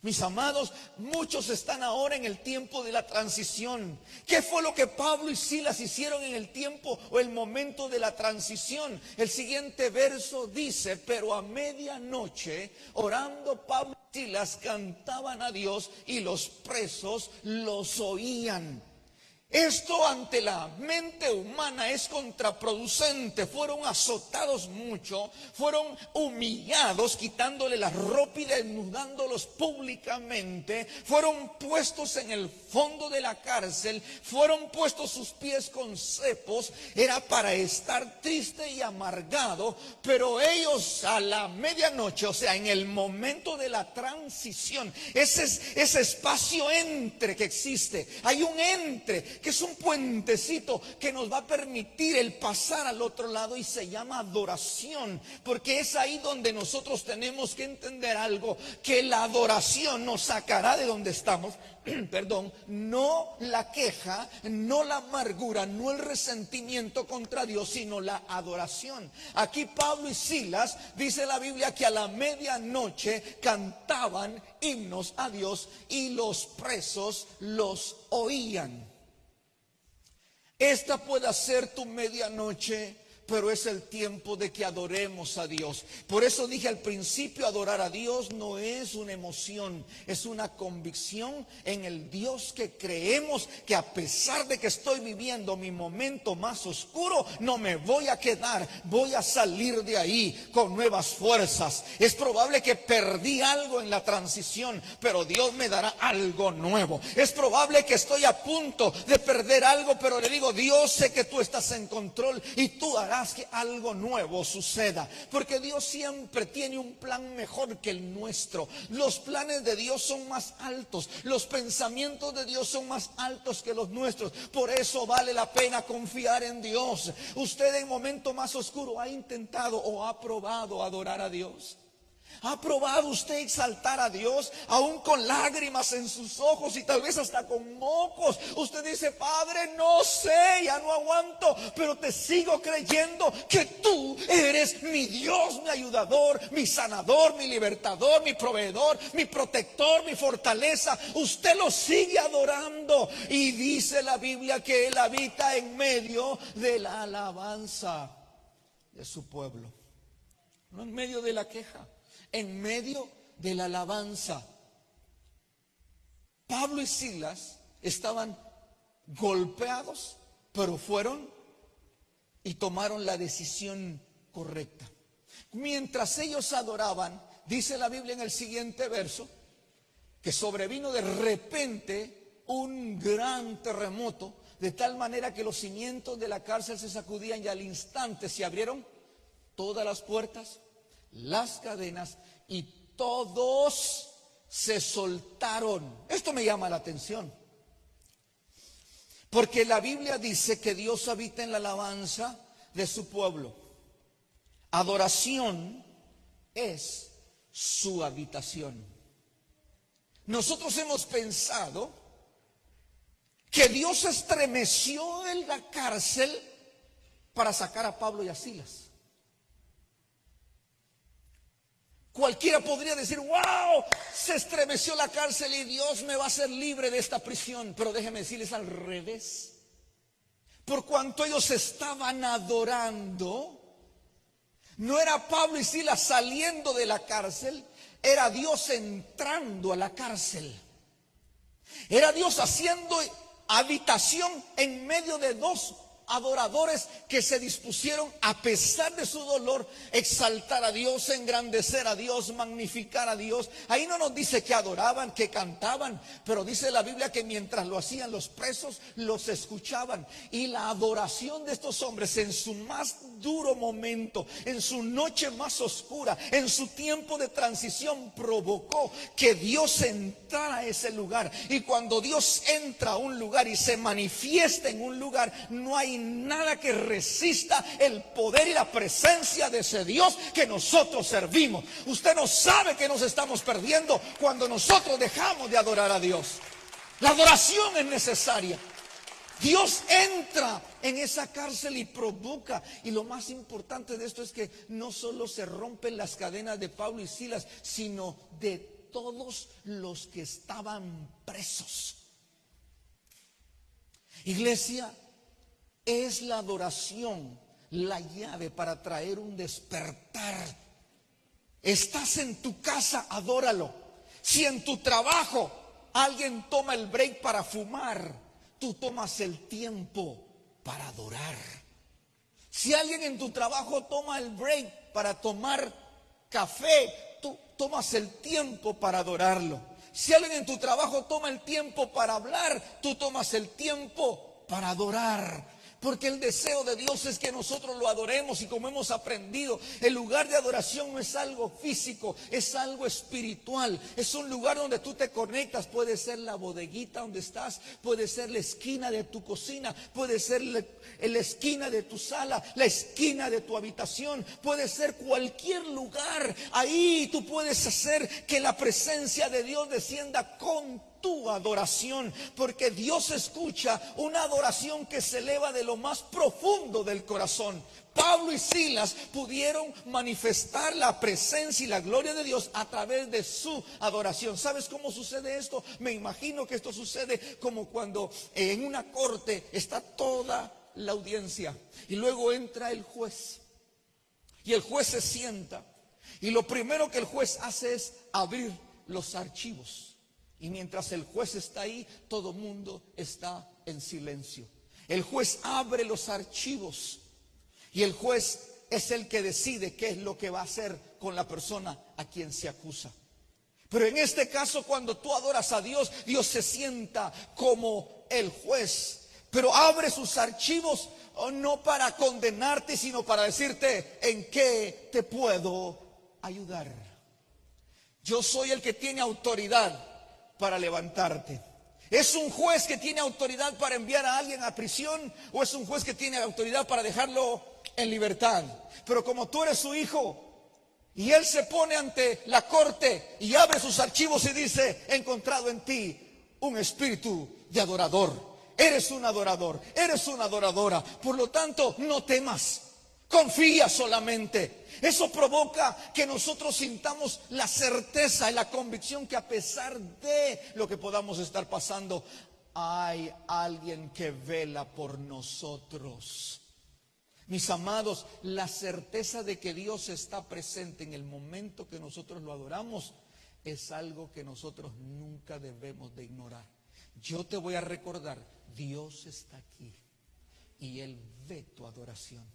Mis amados, muchos están ahora en el tiempo de la transición. ¿Qué fue lo que Pablo y Silas hicieron en el tiempo o el momento de la transición? El siguiente verso dice: pero a medianoche, orando, Pablo y Silas cantaban a Dios y los presos los oían. Esto ante la mente humana es contraproducente. Fueron azotados mucho, fueron humillados, quitándole la ropa y desnudándolos públicamente, fueron puestos en el fondo de la cárcel, fueron puestos sus pies con cepos. Era para estar triste y amargado, pero ellos a la medianoche, o sea, en el momento de la transición, ese espacio entre que existe, hay un entre que es un puentecito que nos va a permitir el pasar al otro lado, y se llama adoración, porque es ahí donde nosotros tenemos que entender algo, que la adoración nos sacará de donde estamos, perdón, no la queja, no la amargura, no el resentimiento contra Dios, sino la adoración. Aquí Pablo y Silas, dice la Biblia, que a la medianoche cantaban himnos a Dios y los presos los oían. Esta puede ser tu medianoche, pero es el tiempo de que adoremos a Dios. Por eso dije al principio, adorar a Dios no es una emoción, es una convicción en el Dios que creemos, que a pesar de que estoy viviendo mi momento más oscuro, no me voy a quedar, voy a salir de ahí con nuevas fuerzas. Es probable que perdí algo en la transición, pero Dios me dará algo nuevo. Es probable que estoy a punto de perder algo, pero le digo: Dios, sé que tú estás en control y tú harás que algo nuevo suceda, porque Dios siempre tiene un plan mejor que el nuestro. Los planes de Dios son más altos, los pensamientos de Dios son más altos que los nuestros. Por eso vale la pena confiar en Dios. Usted en momento más oscuro ha intentado o ha probado adorar a Dios. ¿Ha probado usted exaltar a Dios aún con lágrimas en sus ojos y tal vez hasta con mocos? Usted dice: Padre, no sé, ya no aguanto, pero te sigo creyendo que tú eres mi Dios, mi ayudador, mi sanador, mi libertador, mi proveedor, mi protector, mi fortaleza. Usted lo sigue adorando y dice la Biblia que Él habita en medio de la alabanza de su pueblo, no en medio de la queja, en medio de la alabanza. Pablo y Silas estaban golpeados, pero fueron y tomaron la decisión correcta. Mientras ellos adoraban, dice la Biblia en el siguiente verso, que sobrevino de repente un gran terremoto, de tal manera que los cimientos de la cárcel se sacudían y al instante se abrieron todas las puertas, las cadenas, y todos se soltaron. Esto me llama la atención, porque la Biblia dice que Dios habita en la alabanza de su pueblo. Adoración es su habitación. Nosotros hemos pensado que Dios estremeció en la cárcel para sacar a Pablo y a Silas. Cualquiera podría decir: wow, se estremeció la cárcel y Dios me va a hacer libre de esta prisión. Pero déjeme decirles al revés. Por cuanto ellos estaban adorando, no era Pablo y Silas saliendo de la cárcel, era Dios entrando a la cárcel. Era Dios haciendo habitación en medio de dos adoradores que se dispusieron, a pesar de su dolor, exaltar a Dios, engrandecer a Dios, magnificar a Dios. Ahí no nos dice que adoraban, que cantaban, pero dice la Biblia que mientras lo hacían, los presos los escuchaban. Y la adoración de estos hombres en su más duro momento, en su noche más oscura, en su tiempo de transición, provocó que Dios entrara a ese lugar. Y cuando Dios entra a un lugar y se manifiesta en un lugar, no hay nada que resista el poder y la presencia de ese Dios que nosotros servimos. Usted no sabe que nos estamos perdiendo cuando nosotros dejamos de adorar a Dios. La adoración es necesaria. Dios entra en esa cárcel y provoca. Y lo más importante de esto es que no solo se rompen las cadenas de Pablo y Silas, sino de todos los que estaban presos. Iglesia, es la adoración la llave para traer un despertar. Estás en tu casa, adóralo. Si en tu trabajo alguien toma el break para fumar, tú tomas el tiempo para adorar. Si alguien en tu trabajo toma el break para tomar café, tú tomas el tiempo para adorarlo. Si alguien en tu trabajo toma el tiempo para hablar, tú tomas el tiempo para adorar. Porque el deseo de Dios es que nosotros lo adoremos. Y como hemos aprendido, el lugar de adoración no es algo físico, es algo espiritual. Es un lugar donde tú te conectas. Puede ser la bodeguita donde estás, puede ser la esquina de tu cocina, puede ser la esquina de tu sala, la esquina de tu habitación, puede ser cualquier lugar. Ahí tú puedes hacer que la presencia de Dios descienda con tu adoración, porque Dios escucha una adoración que se eleva de lo más profundo del corazón. Pablo y Silas pudieron manifestar la presencia y la gloria de Dios a través de su adoración. ¿Sabes cómo sucede esto? Me imagino que esto sucede como cuando en una corte está toda la audiencia y luego entra el juez y el juez se sienta y lo primero que el juez hace es abrir los archivos. Y mientras el juez está ahí, todo el mundo está en silencio. El juez abre los archivos y el juez es el que decide qué es lo que va a hacer con la persona a quien se acusa. Pero en este caso, cuando tú adoras a Dios, Dios se sienta como el juez, pero abre sus archivos no para condenarte, sino para decirte en qué te puedo ayudar. Yo soy el que tiene autoridad para levantarte. ¿Es un juez que tiene autoridad para enviar a alguien a prisión o es un juez que tiene autoridad para dejarlo en libertad? Pero como tú eres su hijo Y él se pone ante la corte y abre sus archivos y dice: he encontrado en ti un espíritu de adorador. Eres un adorador, eres una adoradora. Por lo tanto, no temas, confía solamente. Eso provoca que nosotros sintamos la certeza y la convicción que a pesar de lo que podamos estar pasando, hay alguien que vela por nosotros. Mis amados, la certeza de que Dios está presente en el momento que nosotros lo adoramos es algo que nosotros nunca debemos de ignorar. Yo te voy a recordar, Dios está aquí y Él ve tu adoración.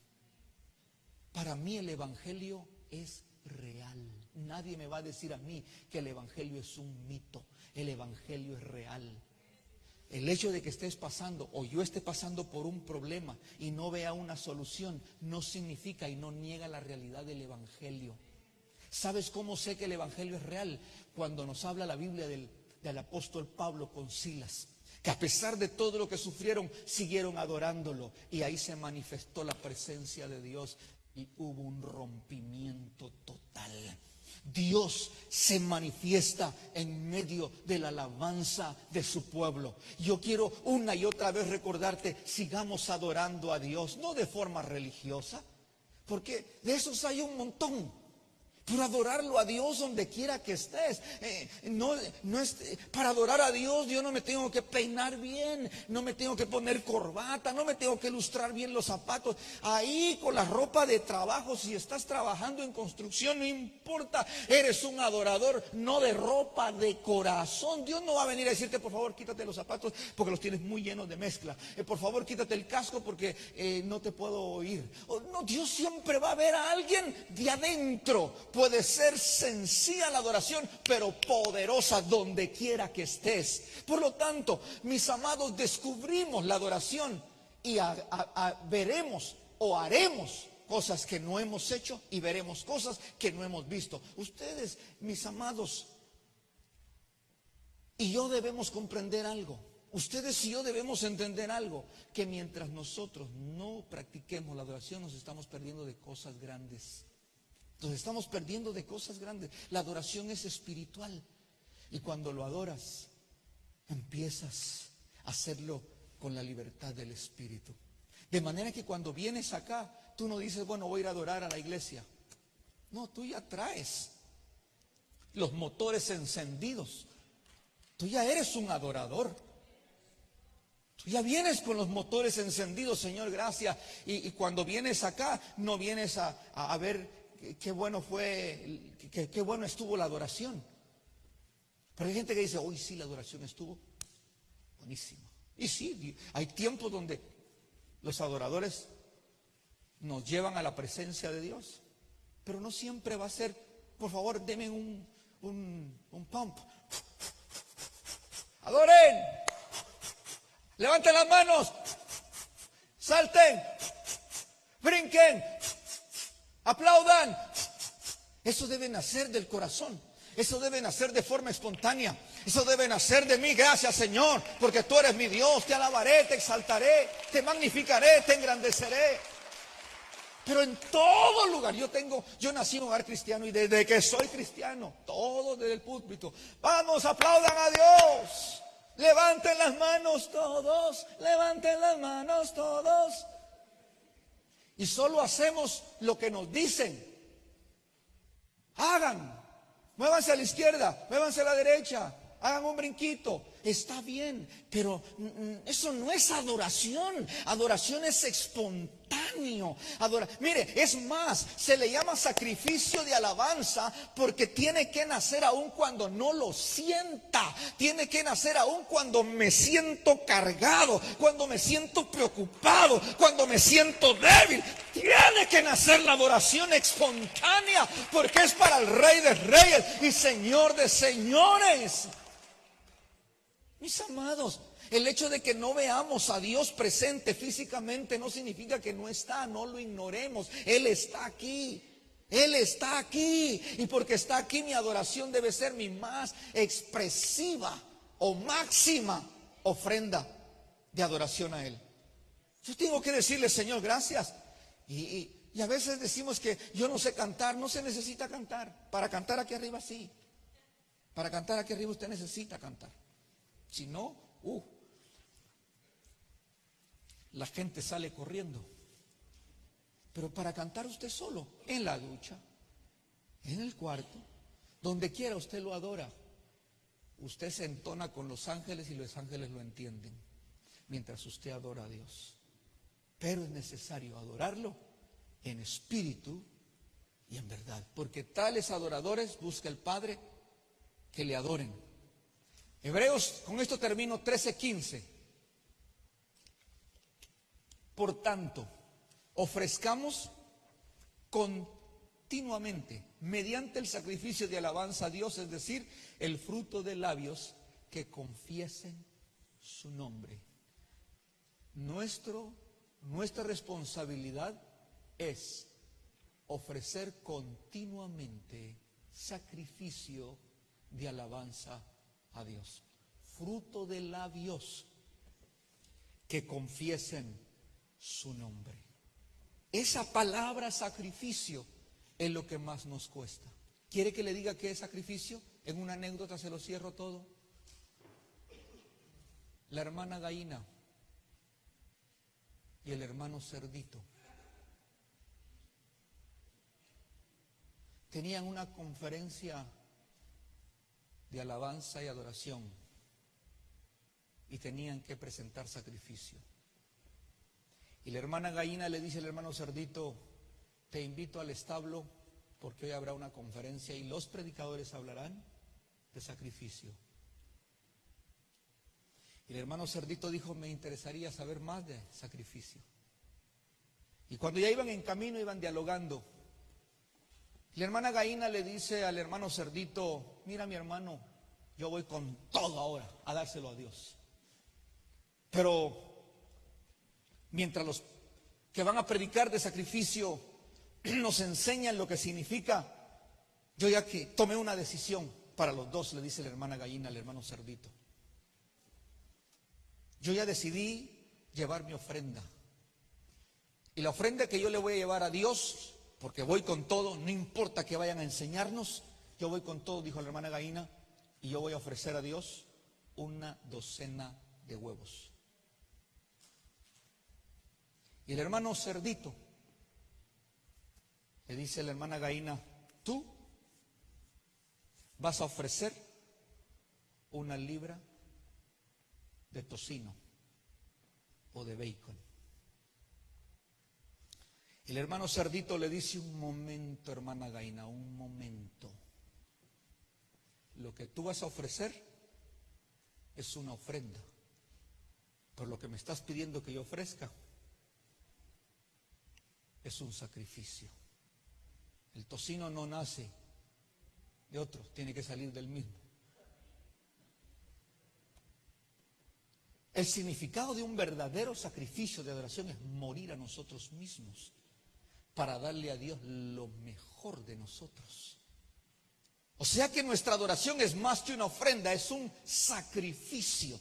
Para mí el Evangelio es real. Nadie me va a decir a mí que el Evangelio es un mito. El Evangelio es real. El hecho de que estés pasando o yo esté pasando por un problema y no vea una solución no significa y no niega la realidad del Evangelio. ¿Sabes cómo sé que el Evangelio es real? Cuando nos habla la Biblia del apóstol Pablo con Silas, que a pesar de todo lo que sufrieron, siguieron adorándolo. Y ahí se manifestó la presencia de Dios y hubo un rompimiento total. Dios se manifiesta en medio de la alabanza de su pueblo. Yo quiero una y otra vez recordarte, sigamos adorando a Dios, no de forma religiosa, porque de esos hay un montón. Pero adorarlo a Dios donde quiera que estés. Para adorar a Dios yo no me tengo que peinar bien, no me tengo que poner corbata, no me tengo que lustrar bien los zapatos. Ahí con la ropa de trabajo, si estás trabajando en construcción, no importa, eres un adorador, no de ropa, de corazón. Dios no va a venir a decirte: por favor, quítate los zapatos porque los tienes muy llenos de mezcla. Por favor, quítate el casco porque no te puedo oír. No, Dios siempre va a ver a alguien de adentro. Puede ser sencilla la adoración, pero poderosa donde quiera que estés. Por lo tanto, mis amados, descubrimos la adoración y veremos o haremos cosas que no hemos hecho y veremos cosas que no hemos visto. Ustedes, mis amados, y yo debemos comprender algo. Ustedes y yo debemos entender algo, que mientras nosotros no practiquemos la adoración, nos estamos perdiendo de cosas grandes. Nos estamos perdiendo de cosas grandes. La adoración es espiritual. Y cuando lo adoras, empiezas a hacerlo con la libertad del Espíritu. De manera que cuando vienes acá, tú no dices: bueno, voy a ir a adorar a la iglesia. No, tú ya traes los motores encendidos. Tú ya eres un adorador. Tú ya vienes con los motores encendidos, Señor, gracias. Y cuando vienes acá, no vienes a ver qué bueno fue, qué bueno estuvo la adoración. Pero hay gente que dice: hoy sí la adoración estuvo buenísima. Y sí, hay tiempos donde los adoradores nos llevan a la presencia de Dios. Pero no siempre va a ser: por favor, denme un pump. Adoren. Levanten las manos. Salten. Brinquen. Aplaudan. Eso debe nacer del corazón. Eso debe nacer de forma espontánea. Eso debe nacer de mí. Gracias, Señor, porque tú eres mi Dios. Te alabaré, te exaltaré, te magnificaré, te engrandeceré. Pero en todo lugar, yo nací en un hogar cristiano y desde que soy cristiano, todo desde el púlpito: vamos, aplaudan a Dios. Levanten las manos todos, levanten las manos todos. Y solo hacemos lo que nos dicen. Hagan, muévanse a la izquierda, muévanse a la derecha, hagan un brinquito. Está bien, pero eso no es adoración. Adoración es espontáneo. Mire, es más, se le llama sacrificio de alabanza porque tiene que nacer aún cuando no lo sienta. Tiene que nacer aún cuando me siento cargado, cuando me siento preocupado, cuando me siento débil. Tiene que nacer la adoración espontánea porque es para el Rey de Reyes y Señor de Señores. Mis amados, el hecho de que no veamos a Dios presente físicamente no significa que no está, no lo ignoremos. Él está aquí, Él está aquí. Y porque está aquí, mi adoración debe ser mi más expresiva o máxima ofrenda de adoración a Él. Yo tengo que decirle: Señor, gracias. Y Y a veces decimos que yo no sé cantar. No se necesita cantar. Para cantar aquí arriba sí. Para cantar aquí arriba usted necesita cantar. Si no, la gente sale corriendo. Pero para cantar usted solo, en la ducha, en el cuarto, donde quiera usted lo adora. Usted se entona con los ángeles y los ángeles lo entienden mientras usted adora a Dios. Pero es necesario adorarlo en espíritu y en verdad, porque tales adoradores busca el Padre que le adoren. Hebreos, con esto termino, 13:15. Por tanto, ofrezcamos continuamente, mediante el sacrificio de alabanza a Dios, es decir, el fruto de labios que confiesen su nombre. Nuestra responsabilidad es ofrecer continuamente sacrificio de alabanza a Dios. Fruto de labios que confiesen su nombre. Esa palabra sacrificio es lo que más nos cuesta. ¿Quiere que le diga qué es sacrificio? En una anécdota se lo cierro todo. La hermana Gaína y el hermano Cerdito tenían una conferencia de alabanza y adoración y tenían que presentar sacrificio. Y la hermana Gaína le dice al hermano Cerdito: te invito al establo porque hoy habrá una conferencia y los predicadores hablarán de sacrificio. Y el hermano Cerdito dijo: me interesaría saber más de sacrificio. Y cuando ya iban en camino, iban dialogando. La hermana Gaína le dice al hermano Cerdito: mira, mi hermano, yo voy con todo ahora a dárselo a Dios. Pero mientras los que van a predicar de sacrificio nos enseñan lo que significa, yo ya que tomé una decisión para los dos, le dice la hermana Gaína al hermano Cerdito. Yo ya decidí llevar mi ofrenda. Y la ofrenda que yo le voy a llevar a Dios, porque voy con todo, no importa que vayan a enseñarnos, yo voy con todo, dijo la hermana Gaína, y yo voy a ofrecer a Dios 12 de huevos. Y el hermano Cerdito le dice a la hermana Gaína: tú vas a ofrecer 1 libra de tocino o de bacon. El hermano Cerdito le dice: un momento, hermana Gaína, un momento. Lo que tú vas a ofrecer es una ofrenda. Por lo que me estás pidiendo que yo ofrezca es un sacrificio. El tocino no nace de otro, tiene que salir del mismo. El significado de un verdadero sacrificio de adoración es morir a nosotros mismos para darle a Dios lo mejor de nosotros. O sea que nuestra adoración es más que una ofrenda, es un sacrificio.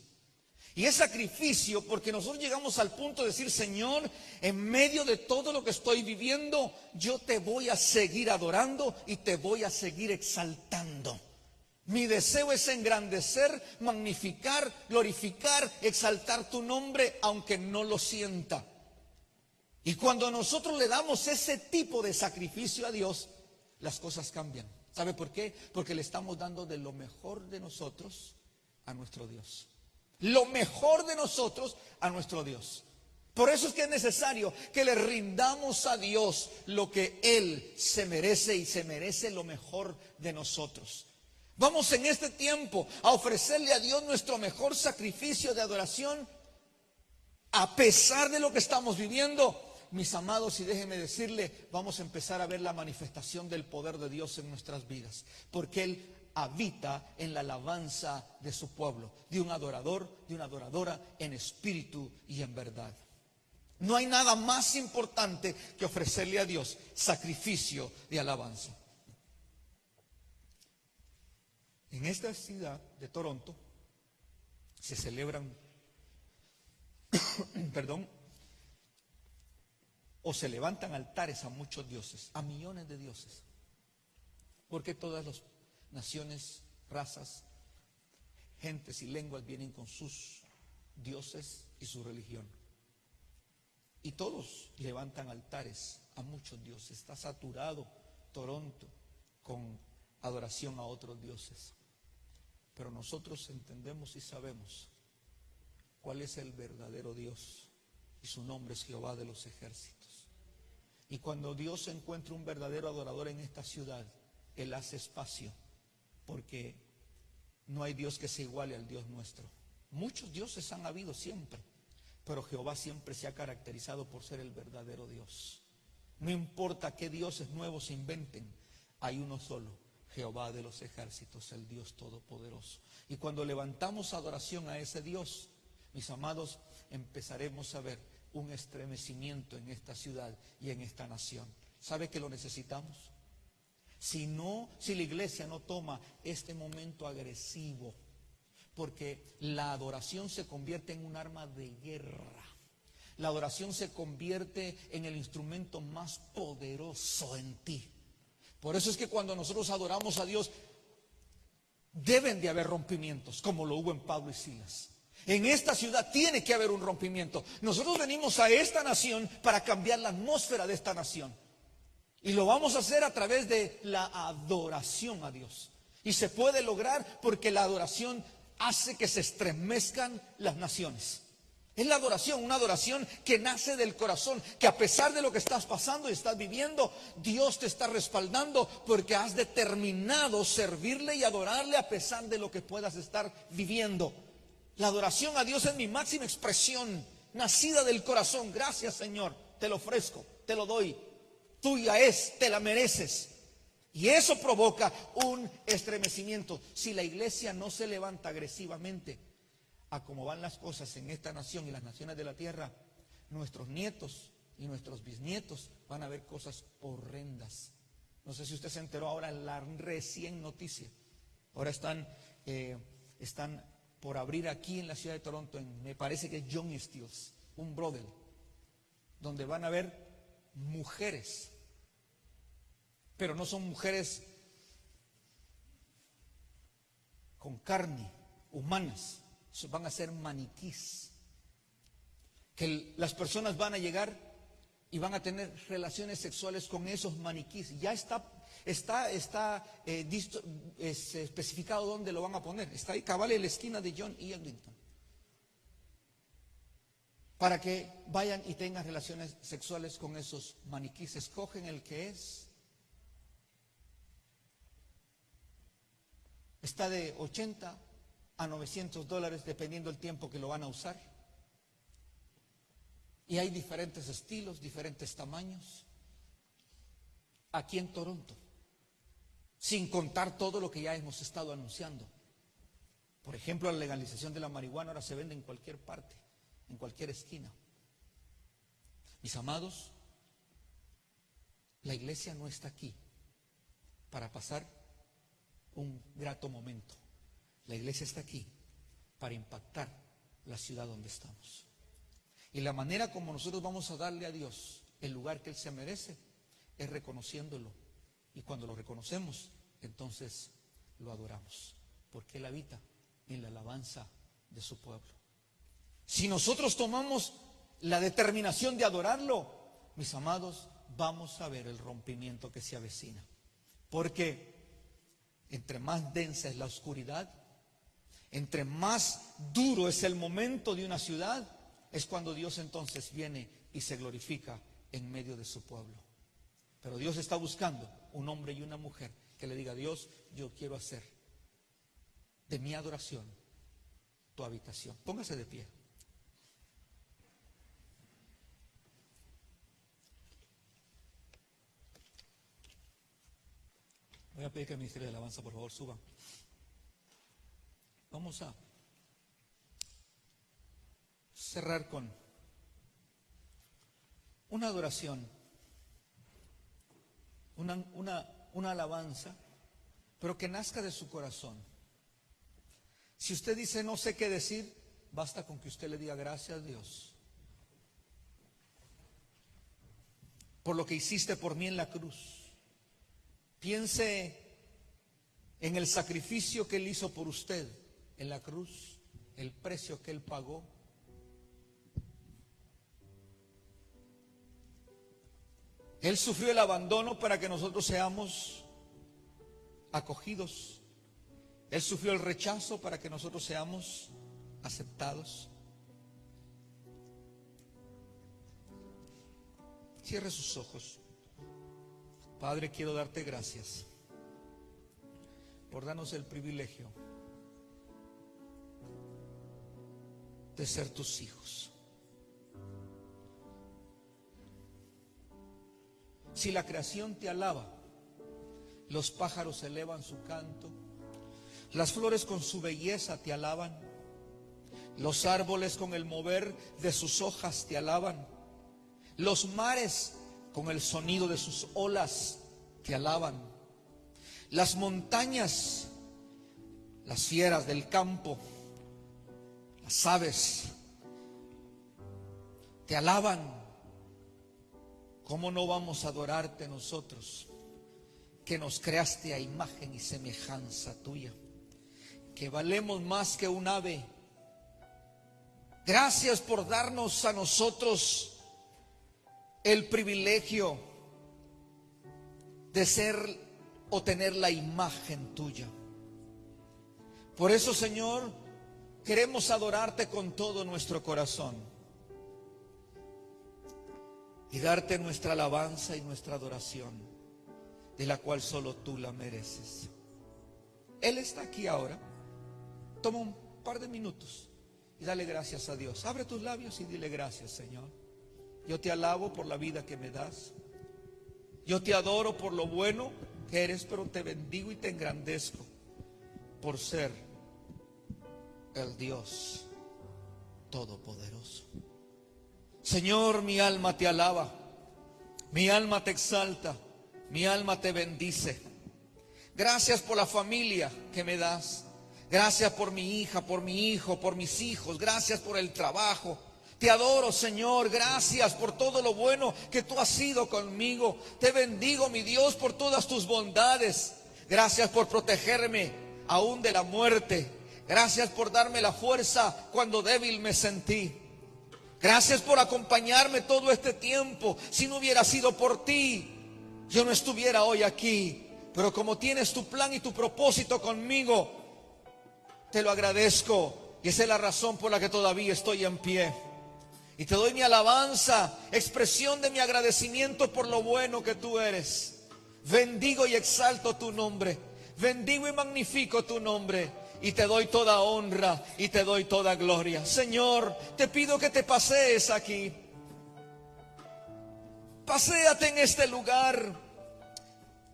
Y es sacrificio porque nosotros llegamos al punto de decir: Señor, en medio de todo lo que estoy viviendo, yo te voy a seguir adorando y te voy a seguir exaltando. Mi deseo es engrandecer, magnificar, glorificar, exaltar tu nombre, aunque no lo sienta. Y cuando nosotros le damos ese tipo de sacrificio a Dios, las cosas cambian. ¿Sabe por qué? Porque le estamos dando de lo mejor de nosotros a nuestro Dios. Lo mejor de nosotros a nuestro Dios. Por eso es que es necesario que le rindamos a Dios lo que Él se merece, y se merece lo mejor de nosotros. Vamos en este tiempo a ofrecerle a Dios nuestro mejor sacrificio de adoración, a pesar de lo que estamos viviendo. Mis amados, y déjenme decirle, vamos a empezar a ver la manifestación del poder de Dios en nuestras vidas, porque Él habita en la alabanza de su pueblo, de un adorador, de una adoradora, en espíritu y en verdad. No hay nada más importante que ofrecerle a Dios sacrificio de alabanza. En esta ciudad de Toronto se celebran o se levantan altares a muchos dioses, a millones de dioses. Porque todas las naciones, razas, gentes y lenguas vienen con sus dioses y su religión. Y todos levantan altares a muchos dioses. Está saturado Toronto con adoración a otros dioses. Pero nosotros entendemos y sabemos cuál es el verdadero Dios. Y su nombre es Jehová de los ejércitos. Y cuando Dios encuentra un verdadero adorador en esta ciudad, Él hace espacio, porque no hay Dios que se iguale al Dios nuestro. Muchos dioses han habido siempre, pero Jehová siempre se ha caracterizado por ser el verdadero Dios. No importa qué dioses nuevos se inventen, hay uno solo, Jehová de los ejércitos, el Dios todopoderoso. Y cuando levantamos adoración a ese Dios, mis amados, empezaremos a ver un estremecimiento en esta ciudad y en esta nación. ¿Sabe que lo necesitamos? Si la iglesia no toma este momento agresivo, porque la adoración se convierte en un arma de guerra. La adoración se convierte en el instrumento más poderoso en ti. Por eso es que cuando nosotros adoramos a Dios, deben de haber rompimientos, como lo hubo en Pablo y Silas. En esta ciudad tiene que haber un rompimiento. Nosotros venimos a esta nación para cambiar la atmósfera de esta nación. Y lo vamos a hacer a través de la adoración a Dios. Y se puede lograr porque la adoración hace que se estremezcan las naciones. Es la adoración, una adoración que nace del corazón, que a pesar de lo que estás pasando y estás viviendo, Dios te está respaldando porque has determinado servirle y adorarle a pesar de lo que puedas estar viviendo. La adoración a Dios es mi máxima expresión, nacida del corazón. Gracias, Señor, te lo ofrezco, te lo doy. Tuya es, te la mereces. Y eso provoca un estremecimiento. Si la iglesia no se levanta agresivamente a cómo van las cosas en esta nación y las naciones de la tierra, nuestros nietos y nuestros bisnietos van a ver cosas horrendas. No sé si usted se enteró ahora en la recién noticia. Ahora están por abrir aquí en la ciudad de Toronto, me parece que es John Steels, un brothel, donde van a ver mujeres, pero no son mujeres con carne, humanas, van a ser maniquís, que las personas van a llegar y van a tener relaciones sexuales con esos maniquís. Ya está especificado dónde lo van a poner. Está ahí cabal en la esquina de John y Eglinton, para que vayan y tengan relaciones sexuales con esos maniquíes. Escogen el que es. Está de $80 a $900 dependiendo del tiempo que lo van a usar. Y hay diferentes estilos, diferentes tamaños. Aquí en Toronto, sin contar todo lo que ya hemos estado anunciando. Por ejemplo, la legalización de la marihuana ahora se vende en cualquier parte, en cualquier esquina. Mis amados, la iglesia no está aquí para pasar un grato momento. La iglesia está aquí para impactar la ciudad donde estamos. Y la manera como nosotros vamos a darle a Dios el lugar que Él se merece es reconociéndolo. Y cuando lo reconocemos, entonces lo adoramos, porque Él habita en la alabanza de su pueblo. Si nosotros tomamos la determinación de adorarlo, mis amados, vamos a ver el rompimiento que se avecina. Porque entre más densa es la oscuridad, entre más duro es el momento de una ciudad, es cuando Dios entonces viene y se glorifica en medio de su pueblo. Pero Dios está buscando un hombre y una mujer que le diga: Dios, yo quiero hacer de mi adoración tu habitación. Póngase de pie. Voy a pedir que el ministerio de alabanza, por favor, suba. Vamos a cerrar con una adoración, una alabanza, pero que nazca de su corazón. Si usted dice no sé qué decir, basta con que usted le diga: gracias, Dios. por lo que hiciste por mí en la cruz. Piense en el sacrificio que Él hizo por usted en la cruz, el precio que Él pagó. Él sufrió el abandono para que nosotros seamos acogidos. Él sufrió el rechazo para que nosotros seamos aceptados. Cierre sus ojos. Padre, quiero darte gracias por darnos el privilegio de ser tus hijos. Si la creación te alaba, los pájaros elevan su canto, las flores con su belleza te alaban, los árboles con el mover de sus hojas te alaban, los mares con el sonido de sus olas te alaban, las montañas, las fieras del campo, las aves te alaban. ¿Cómo no vamos a adorarte nosotros, que nos creaste a imagen y semejanza tuya, que valemos más que un ave? Gracias por darnos a nosotros el privilegio de ser o tener la imagen tuya. Por eso, Señor, queremos adorarte con todo nuestro corazón y darte nuestra alabanza y nuestra adoración, de la cual solo tú la mereces. Él está aquí ahora. Toma un par de minutos y dale gracias a Dios. Abre tus labios y dile: gracias, Señor. Yo te alabo por la vida que me das. Yo te adoro por lo bueno que eres, pero te bendigo y te engrandezco por ser el Dios Todopoderoso. Señor, mi alma te alaba, mi alma te exalta, mi alma te bendice. Gracias por la familia que me das. Gracias por mi hija, por mi hijo, por mis hijos. Gracias por el trabajo. Te adoro, Señor. Gracias por todo lo bueno que tú has sido conmigo. Te bendigo, mi Dios, por todas tus bondades. Gracias por protegerme aún de la muerte. Gracias por darme la fuerza cuando débil me sentí. Gracias por acompañarme todo este tiempo. Si no hubiera sido por ti, yo no estuviera hoy aquí. Pero como tienes tu plan y tu propósito conmigo, te lo agradezco. Y esa es la razón por la que todavía estoy en pie. Y te doy mi alabanza, expresión de mi agradecimiento por lo bueno que tú eres. Bendigo y exalto tu nombre. Bendigo y magnifico tu nombre. Y te doy toda honra y te doy toda gloria. Señor, te pido que te pasees aquí. Paséate en este lugar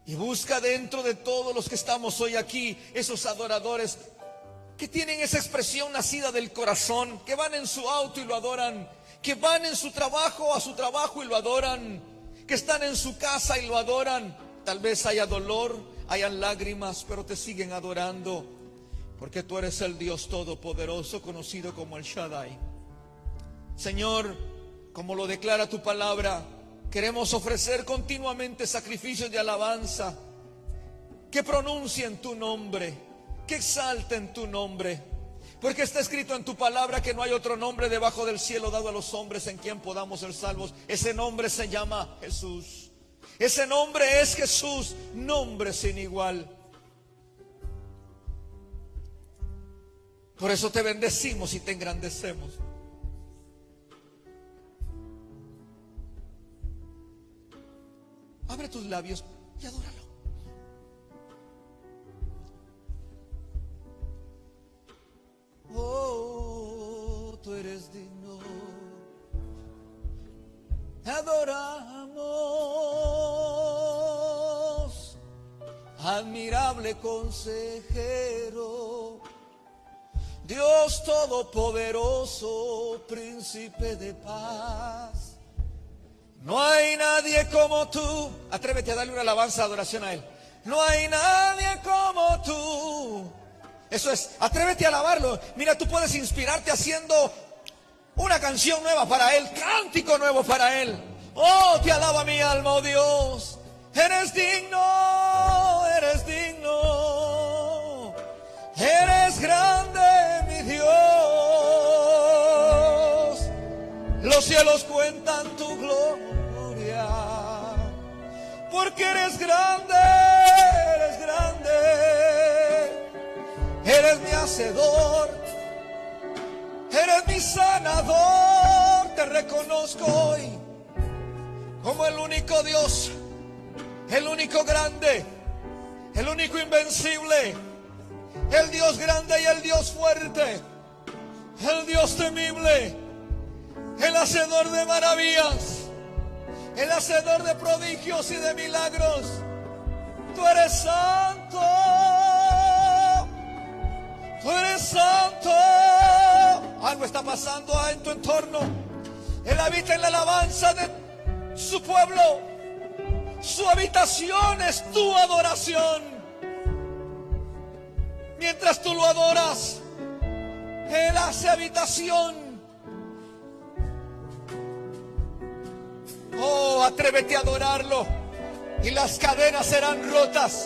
y busca dentro de todos los que estamos hoy aquí esos adoradores que tienen esa expresión nacida del corazón, que van en su auto y lo adoran, que van en su trabajo a su trabajo y lo adoran, que están en su casa y lo adoran. Tal vez haya dolor, hayan lágrimas, pero te siguen adorando. Porque tú eres el Dios Todopoderoso, conocido como el Shaddai. Señor, como lo declara tu palabra, queremos ofrecer continuamente sacrificios de alabanza, que pronuncien tu nombre, que exalten tu nombre. Porque está escrito en tu palabra que no hay otro nombre debajo del cielo dado a los hombres en quien podamos ser salvos. Ese nombre se llama Jesús. Ese nombre es Jesús, nombre sin igual. Por eso te bendecimos y te engrandecemos. Abre tus labios y adóralo. Oh, tú eres digno. Te adoramos, admirable consejero, Dios Todopoderoso, príncipe de paz. No hay nadie como tú. Atrévete a darle una alabanza, adoración a Él. No hay nadie como tú. Eso es, atrévete a alabarlo. Mira, tú puedes inspirarte haciendo una canción nueva para Él, cántico nuevo para Él. Oh, te alaba mi alma, oh Dios. Eres digno, eres digno. Eres grande, mi Dios. Los cielos cuentan tu gloria. Porque eres grande, eres grande. Eres mi hacedor. Eres mi sanador. Te reconozco hoy como el único Dios, el único grande, el único invencible, el Dios grande y el Dios fuerte, el Dios temible, el hacedor de maravillas, el hacedor de prodigios y de milagros. Tú eres santo, tú eres santo. Algo está pasando en tu entorno. Él habita en la alabanza de su pueblo. Su habitación es tu adoración. Mientras tú lo adoras, Él hace habitación. Oh, atrévete a adorarlo y las cadenas serán rotas.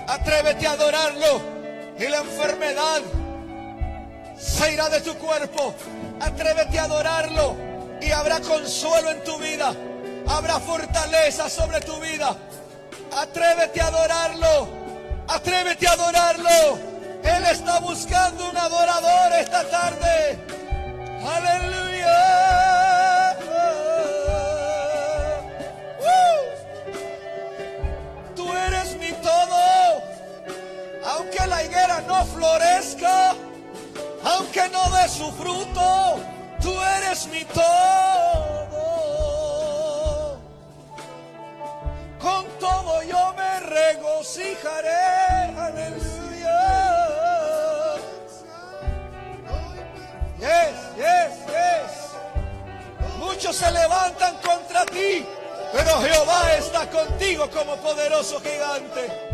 Atrévete a adorarlo y la enfermedad se irá de tu cuerpo. Atrévete a adorarlo y habrá consuelo en tu vida. Habrá fortaleza sobre tu vida. Atrévete a adorarlo. Atrévete a adorarlo. Él está buscando un adorador esta tarde. Aleluya. Tú eres mi todo. Aunque la higuera no florezca, aunque no dé su fruto, tú eres mi todo. Con todo yo me regocijaré. Aleluya. Yes, yes, yes. Muchos se levantan contra ti, pero Jehová está contigo como poderoso gigante.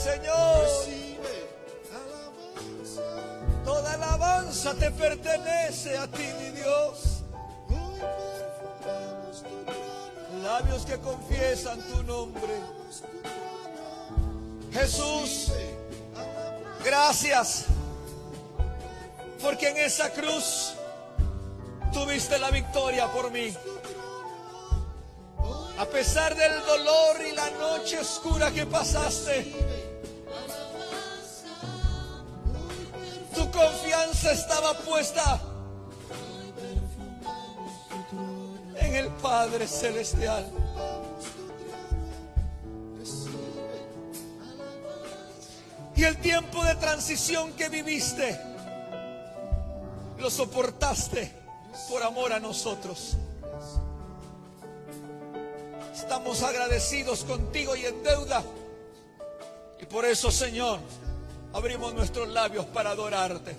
Señor, toda alabanza te pertenece a ti, mi Dios. Labios que confiesan tu nombre. Jesús, gracias, porque en esa cruz tuviste la victoria por mí. A pesar del dolor y la noche oscura que pasaste, tu confianza estaba puesta en el Padre Celestial. Y el tiempo de transición que viviste, lo soportaste por amor a nosotros. Estamos agradecidos contigo y en deuda. Y por eso, Señor, abrimos nuestros labios para adorarte.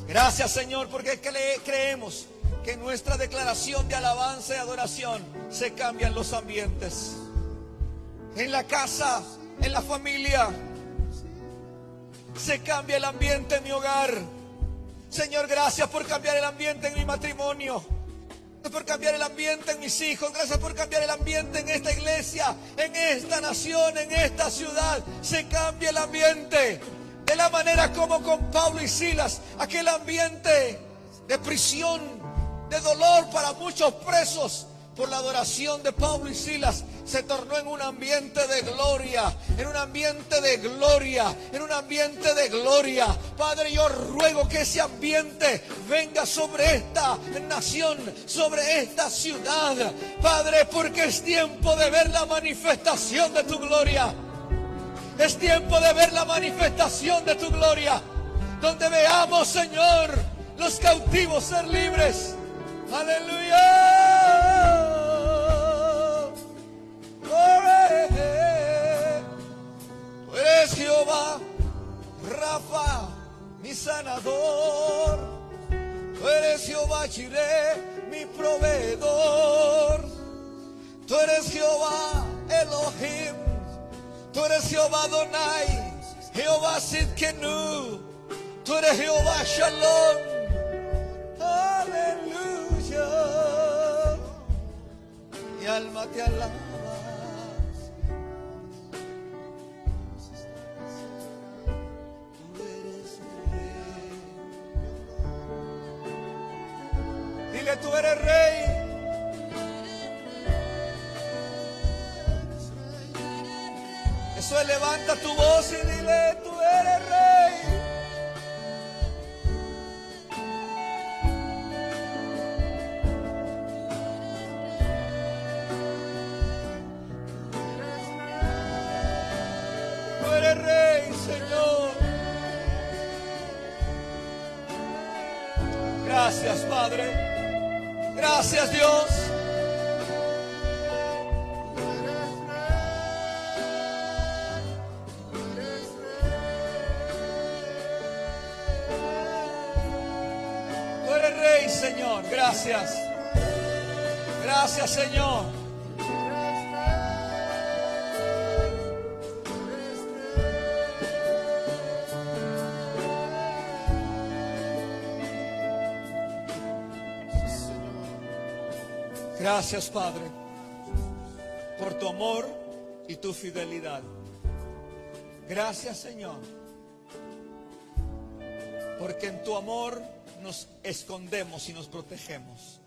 Gracias, Señor, porque creemos que en nuestra declaración de alabanza y adoración se cambian los ambientes. En la casa, en la familia, se cambia el ambiente en mi hogar. Señor, gracias por cambiar el ambiente en mi matrimonio. Gracias por cambiar el ambiente en mis hijos. Gracias por cambiar el ambiente en esta iglesia, en esta nación, en esta ciudad. Se cambia el ambiente de la manera como con Pablo y Silas. Aquel ambiente de prisión, de dolor para muchos presos. Por la adoración de Pablo y Silas se tornó en un ambiente de gloria, en un ambiente de gloria, en un ambiente de gloria. Padre, yo ruego que ese ambiente venga sobre esta nación, sobre esta ciudad, Padre, porque es tiempo de ver la manifestación de tu gloria. Es tiempo de ver la manifestación de tu gloria, donde veamos, Señor, los cautivos ser libres. Aleluya. Tú eres Jehová, Rafa, mi sanador. Tú eres Jehová Jireh, mi proveedor. Tú eres eres Jehová Adonai, Jehová Sidkenu, tú eres Jehová Shalom. Aleluya. Mi alma te alaba. Dile, tú eres rey. Eso es, levanta tu voz y dile, tú eres rey. Tú eres rey, Señor. Gracias, Padre. Gracias, Dios. Tú eres rey, Señor. Gracias. Gracias, Señor. Gracias, Padre, por tu amor y tu fidelidad. Gracias, Señor, porque en tu amor nos escondemos y nos protegemos.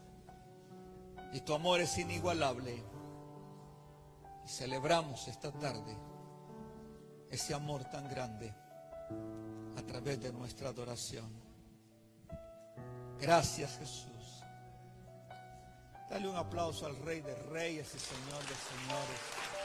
Y tu amor es inigualable. Y celebramos esta tarde ese amor tan grande a través de nuestra adoración. Gracias, Jesús. Dale un aplauso al Rey de Reyes y Señor de Señores.